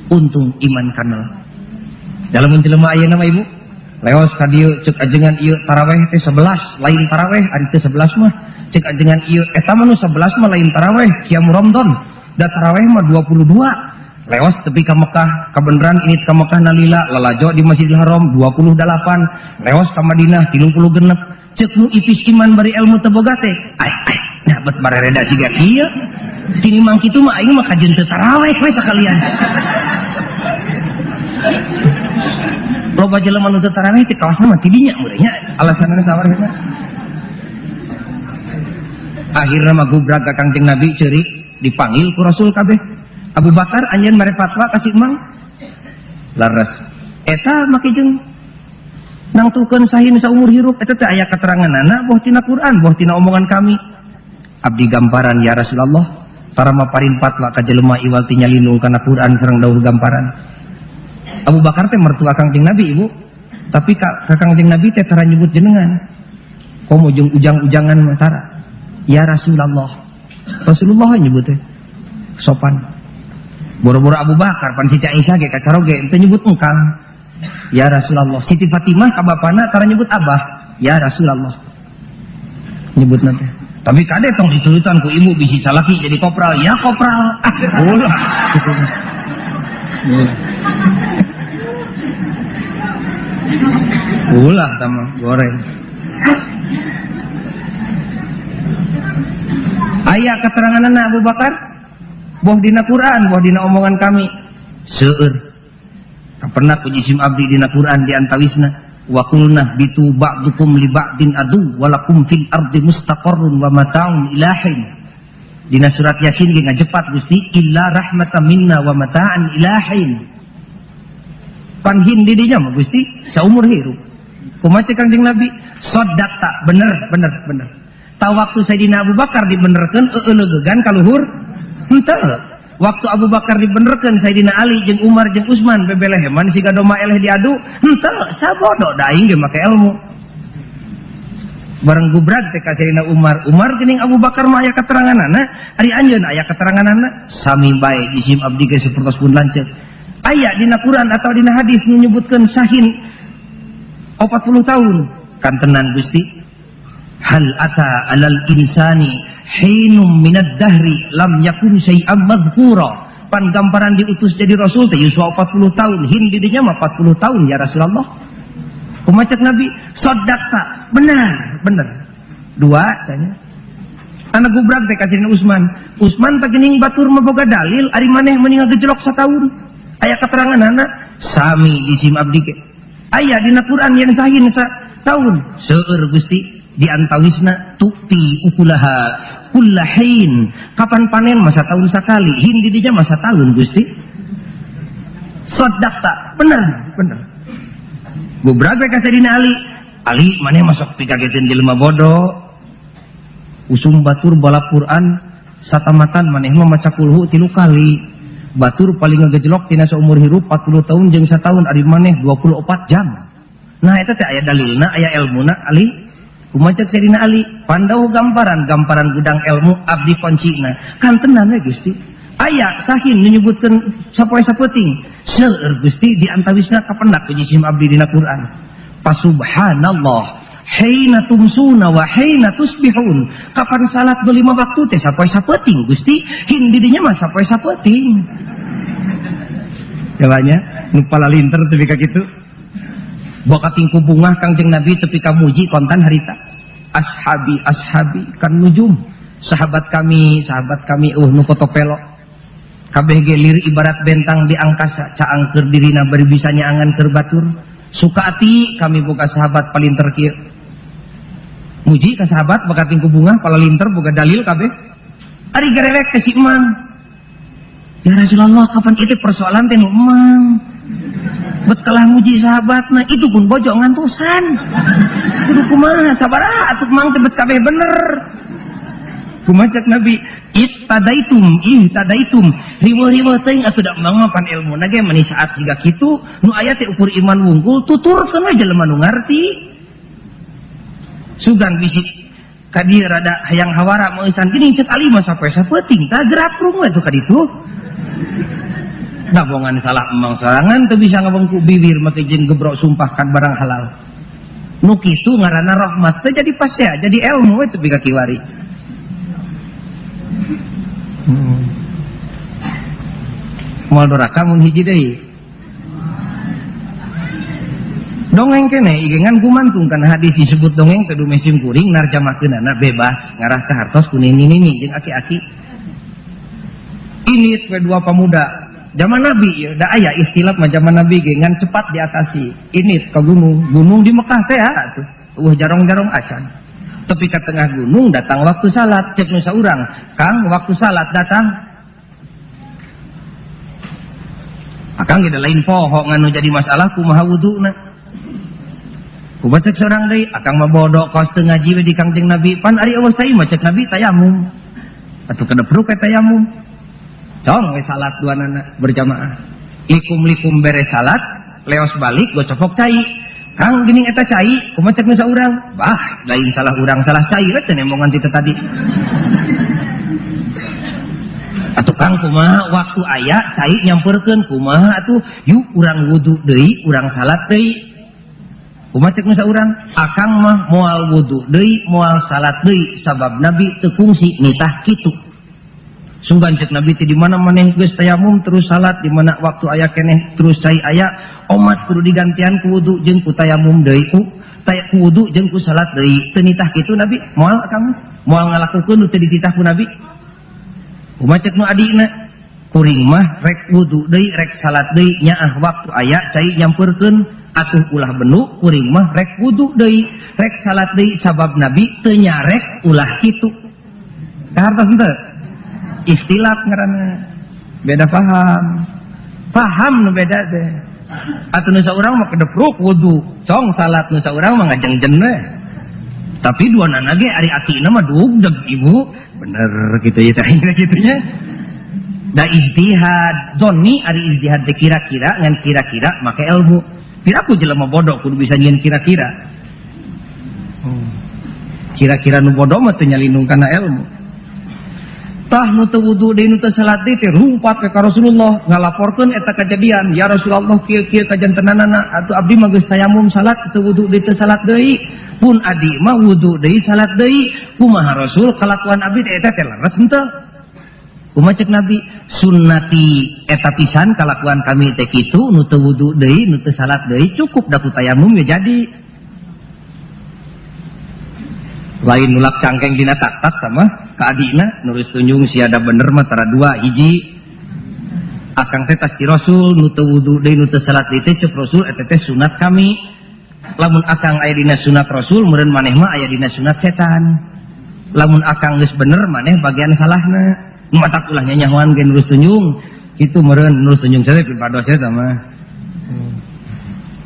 untung iman kana dalam menjelema ayeuna mah ibu leos ka dieu cek ajengan ieu taraweh teh 11 lain taraweh ari teh 11 mah cek ajengan ieu eta mah nu 11 mah lain taraweh qiyam Ramadan da taraweh mah 22 leos tepi ka Mekah kabeneran ini ka Mekah nalila lalajo di Masjidil Haram 28 leos ka Madinah 36 cek nu ipis iman bari ilmu teu boga teh nah bet barareda siga kieu tini mang kitu mah aing mah kajeun teu taraweh we sakalian. Loba jelema nu teu taraweh teh kaosna mah tidinya meureun nya alasanna sawar eta. Akhirna mah gubrag ka Kangjeng Nabi ceurik dipanggil ku Rasul kabeh. Abu Bakar anjeun mere fatwa ka si Mang. Laras eta make jeung nangtukeun sahin saumur hirup eta teh aya keteranganana boh tina Quran, boh tina omongan kami. Abdi gambaran ya Rasulullah. Tara maparin fatwa ka jelema iwal ti nyalindung kana Quran sareng dawuh gamparan. Abu Bakar teh mertua Kangjeng Nabi ibu, tapi ka Kangjeng Nabi teh tara nyebut jenengan. Komo jeung ujang-ujangan mah tara. Ya Rasulullah. Rasulullah nyebut teh sopan. Boro-boro Abu Bakar pan Siti Aisyah ge kacaroge teu nyebut engkang. Ya Rasulullah. Siti Fatimah ka bapana tara nyebut abah. Ya Rasulullah. Nyebutna teh. Tapi kade tong diturutan ku ibu bisi salaki jadi kopral. Ya kopral. Ulah. Ulah sama goreng. Aya keterangan Abu Bakar. boh dina Quran, boh dina omongan kami. Seueur. Kaperna ku jisim abdi dina Quran di antawisna. Wa qulna bitu ba'dukum li ba'din adu walakum fil ardi mustaqarrun wa mata'un ilahin. Dina surat Yasin ge ngajepat Gusti illa rahmatan minna wa mata'an ilahin. Panhin di dinya mah Gusti saumur hirup. Kumaha Kangjeng Nabi? Sodakta, bener. Tahu waktu Sayyidina Abu Bakar dibenerkeun eueulegegan ka luhur? Henteu. Waktu Abu Bakar dibenerkeun Sayyidina Ali jeung Umar jeung Utsman bebeleheman siga doma eleh diadu, henteu sabodo da aing ge make ilmu. Bareng gubrag teh ka Sayyidina Umar geuning Abu Bakar mah aya keteranganana, ari anjeun aya keteranganana sami bae jisim abdi ge sapertos pun lanceuk. Aya dina Quran atau dina hadis nu nyebutkeun sahin 40 tahun. Kan tenan Gusti. Hal ata alal insani hinum minad dahri lam yakun syai'an madhkura. Pan gambaran diutus jadi rasul teh yuswa 40 tahun, hin didinya mah 40 tahun ya Rasulullah. Kumacak Nabi, sodakta, benar. Dua tanya. Anak gubrag teh kasih Utsman. Utsman teh geuning batur mah boga dalil ari maneh meuninggal gejlok sataun. Aya keterangan anak sami jisim abdi ke. Aya dina Quran yang sahin tahun. Seueur Gusti di antawisna tukti ukulaha kullahin. Kapan panen masa tahun sekali, hin di dinya masa tahun Gusti. Sodakta, bener. Gubrag ka Sayyidina Ali maneh masuk pikageteun jelema bodoh. Usum batur bala Quran satamatan maneh mah maca kulhu 3 kali. Batur paling ngegejlok tina saumur hirup 40 tahun jeung satahun ari maneh 24 jam. Nah eta teh aya dalilna, aya ilmuna Ali. Kumacak Sayyidina Ali, pandau gambaran gudang ilmu abdi koncina. Kan tenan we Gusti. Aya sahin menyebutkeun sapoe sapeting. Seueur Gusti di antawisna kapendak jisim abdi dina Quran. Pasubhanallah, haina tumsuna wa haina tusbihun. Kapan salat 5 waktu teh sapoe sapeting Gusti, hin di dinya mah sapoe sapeting. Jawanya nu palalinter teh ka kitu. Boka tingku bunga Kangjeng Nabi tepi ka muji kontan harita. Ashabi kan nujum. Sahabat kami nu kotopelo. Kabeh gelir ibarat bentang di angkasa, caang keur dirina bari bisa nyaangan keur batur. Suka ati kami boga sahabat palinter kieu. Muji ka sahabat boka tingku bunga palalinter boga dalil kabeh. Ari garewek ke si Emang. Ya Rasulullah, kapan itu persoalan teh nu Emang? Bet kalah muji sahabat, nah itu pun bojo ngantusan. Kudu kumaha sabaraha atuh mang teh bet kabeh bener. Kumacak Nabi, ihtadaitum riweuh-riweuh teuing atuh da mang pan ilmuna ge mani saat siga kitu nu aya teh ukur iman wungkul tuturkeun we jelema nu ngarti. Sugan bisi ka dieu rada hayang hawara meusan geuning ceuk ali mah sapoe sapeting tah gerak rung we tuh ka ditu. Dabongan salah emang sarangan tuh bisa ngabengku bibir make jeung gebrok sumpahkan barang halal. Nu kitu ngaranna rahmat teh jadi pasea, jadi ilmu we teu bika kiwari. Moal doraka mun hiji deui. Dongeng kene igengan gumantung kana hadis disebut dongeng kudu mesim kuring narjamakeunana bebas ngarah ka hartos ku nini-nini jeung aki-aki. Ini we dua pemuda zaman Nabi ya, da aya ikhtilaf mah zaman Nabi ge ngan cepat diatasi. Ini ke gunung di Mekah teh atuh. Jarong-jarong acan. Tepi ka tengah gunung datang waktu salat, cek nu saurang, "Kang, waktu salat datang." Akang ge lain poho nganu jadi masalah kumaha wuduna. Kumaha cek seorang deui, akang mah bodoh kos teu ngaji we di Kangjeng Nabi. Pan ari Allah cai mah cek Nabi tayamum. Atuh kedepruk ka tayamum. Cong we salat duanana berjamaah. Likum beres salat, leos balik go copok cai. Kang geuning eta cai, kumaha cek nu saurang? Bah, lain salah urang salah cai we teh nemongan ti tadi. Atuh Kang kumaha waktu aya cai nyamperkeun kumaha atuh yuk urang wudu deui, urang salat deui. Kumaha cek nu saurang? Akang mah moal wudu deui, moal salat deui sabab Nabi teu kungsi nitah kitu. Sunggan cek Nabi di mana maneh geus tayamum terus salat, di mana waktu aya keneh terus cai aya, omat kudu digantian ku wudu jeung ku tayamum deui ku wudu jeung ku salat deui. Teu nitah kitu Nabi, moal akang moal ngalakukeun nu teu dititah ku Nabi. Kumaha cek nu adina, kuring mah rek wudu deui rek salat deui nyaah waktu aya cai nyamperkeun atuh ulah benu kuring mah rek wudu deui rek salat deui sabab nabi teu nyarek ulah kitu kahartos henteu ikhtilaf ngaranna beda paham nu beda teh atuh nu saurang mah kedepruk wudu cong salat nu saurang mah ngajengjen we tapi dua nana ge ari atina mah dugdeg ibu bener gitu ya teh gitunya da ijtihad zonni ari ijtihad teh kira-kira ngan kira-kira make ilmu piraku jelema bodoh kudu bisa nyeun kira-kira kira-kira nu bodoh mah teu nyalindung kana ilmu tah nu teu wudu deui nu teu salat deui teh rumpat ka Rasulullah ngalaporkeun eta kejadian ya Rasulullah kieu-kieu kajantenanana atuh abdi mah geus tayamum salat teu wudu deui teu salat deui pun adi mah wudu deui salat deui kumaha Rasul kalakuan abdi eta teh leres henteu kumaha cek Nabi sunnati eta pisan kalakuan kami teh kitu nu teu wudu deui nu teu salat deui cukup da ku tayamum ya jadi lain nulak cangkeng dina tak sama ka adina nulis tunjung siada bener mah tara dua hiji akang teh tas ti Rasul nu teu wudu deui nu teu salat deui teh cek Rasul eta teh sunat kami lamun akang aya dina sunat Rasul meureun maneh mah aya dina sunat setan lamun akang geus bener maneh bagian salahna mata ulah nyanyahoan ge nurus tunjung kitu meureun nurus tunjung saya pipados eta mah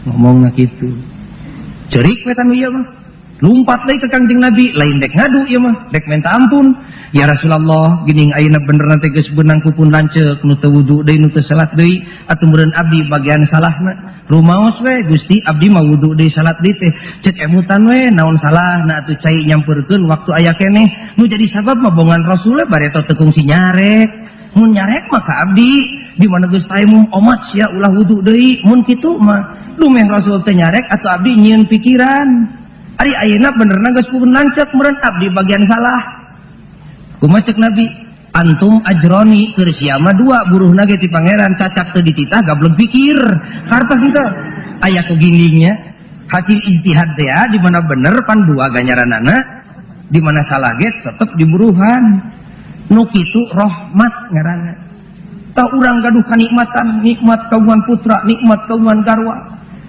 ngomongna kitu ceurik we tanu ieu mah lumpat deui ke Kangjeng Nabi lain dek ngadu ieu mah dek minta ampun ya Rasulullah geuning ayeuna bener teh geus beunang kupun lanceuk nu teu wudu deui nu teu salat deui atuh meureun abdi bagian salahna rumaos we Gusti abdi mah wudu deui salat deui teh cek emutan we naon salahna atuh cai nyamperkeun waktu aya keneh nu jadi sabab mah bongan Rasul bari eta teu kungsi nyarek mun nyarek mah ka abdi di mana geus tayamum omat sia ulah wudu deui mun kitu mah lumeh Rasul teh nyarek atuh abdi nyieun pikiran ari ayeuna benerna geus pun lanceuk meureun abdi bagian salah kumaha cek Nabi antum ajroni keur sia mah dua buruhna ge ti pangeran cacak teu dititah gablek pikir kartos henteu aya kugilingnya hasil ijtihad teh di mana bener pan dua ganjaranana di mana salah ge tetep diburuhan nu kitu rahmat ngaranna tah urang gaduh kanikmatan nikmat kagungan putra nikmat kagungan garwa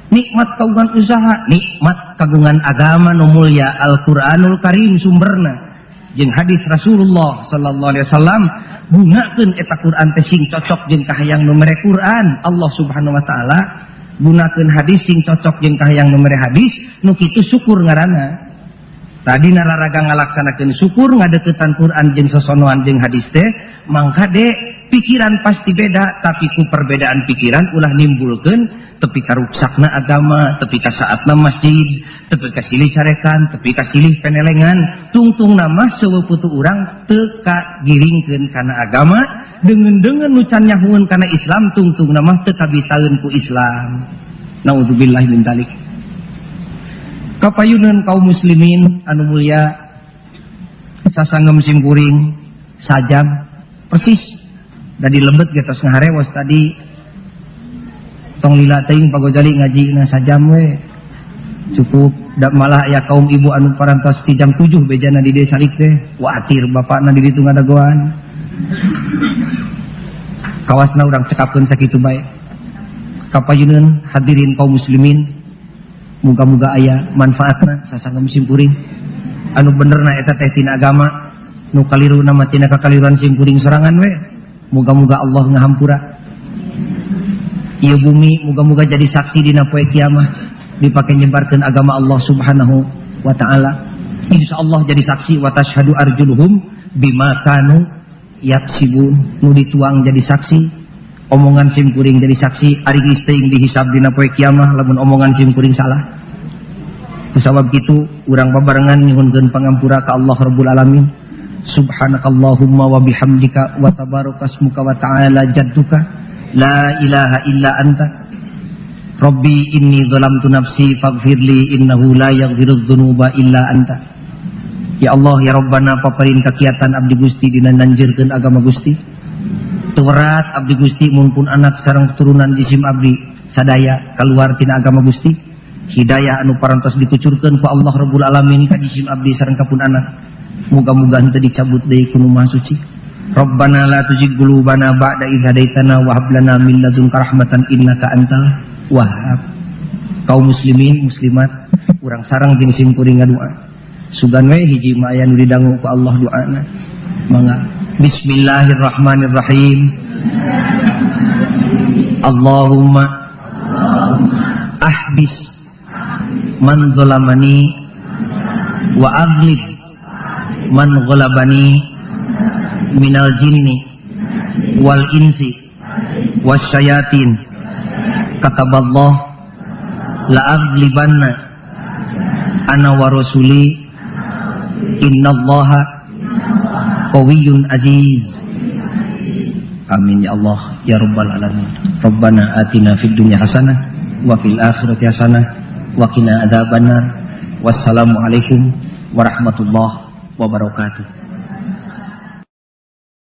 nikmat kagungan usaha nikmat kagungan agama nu mulya Al-Qur'anul Karim sumberna jeung hadis Rasulullah sallallahu alaihi wasallam gunakeun eta Quran teh sing cocok jeung kahayang nu mere Quran Allah Subhanahu wa taala gunakeun hadis sing cocok jeung kahayang nu mere hadis nu kitu syukur ngaranna tadi nararaga ngalaksanakeun syukur ngadeuketan Quran jeung sosonoan jeung hadis teh mangka de pikiran pasti beda tapi ku perbedaan pikiran ulah nimbulkeun tepi ka ruksakna agama tepi ka saatna masjid tepi ka silih carekan tepi ka silih penelengan tungtung nama seueuputu urang teu kagiringkeun kana agama dengan nu can nyahueun kana Islam tungtung nama teu kabitaeun ku Islam naudzubillah min dzalik kapayuneun kaum muslimin anu mulya sasanggem simkuring sajam persis dari lembet getos ngaharewas tadi tong lila teuing pagojali ngaji na sajam we cukup da malah aya kaum ibu anu parantos ti jam 7 bejana di desa salik teh watir bapakna di ditu ngadagoan kawasna urang cekapkeun sakitu bae kapayuneun hadirin kaum muslimin muga-muga aya manfaatna sasanggeum simkuring anu benerna eta teh tina agama nu kaliruna mah tina kakaliruan simkuring sorangan we muga-muga Allah ngahampura ieu bumi muga-muga jadi saksi dina poe kiamah dipake nyebarkeun agama Allah Subhanahu wa taala insyaallah jadi saksi wa tashhadu arjuluhum bima kanu yaksibun nu dituang jadi saksi omongan simkuring jadi saksi ari geus teuing dihisab dina poe kiamah lamun omongan simkuring salah kusabab kitu urang babarengan nyuhunkeun pangampura ka Allah Rabbul Alamin subhanakallahumma wa bihamdika wa tabarakasmuka wa ta'ala jadduka la ilaha illa anta rabbi inni zalamtu nafsi faghfirli innahu la yaghfirudz dzunuba illa anta ya Allah ya Rabbana paparin kakiatan abdi Gusti dina nanjeurkeun agama Gusti teu berat abdi Gusti mun pun anak sareng keturunan jisim abdi sadaya kaluar tina agama Gusti hidayah anu parantos dikucurkeun ku Allah Rabbul Alamin ka jisim abdi sareng kapun anak muga-muga henteu dicabut deui ku nu Maha Suci Rabbana la tuzigh qulubana ba'da idh hadaitana wa hab lana min ladunka rahmatan innaka antal wahhab. Kaum muslimin muslimat urang sareng jeung simkuring ngadoa. Sugan we hiji mah aya nu didangu ku Allah doana. Mangga bismillahirrahmanirrahim. Allahumma ahbis man zalamani wa aghlib man ghalabani minal jinni wal insi wasyayatin. Kataballah la aghlibanna ana wa rasuli innallaha qawiyyun aziz. Amin ya Allah ya rabbal alamin. Rabbana atina fid dunya hasanah wa fil akhirati hasanah wa qina adzabannar. Wassalamu alaikum warahmatullahi wabarakatuh.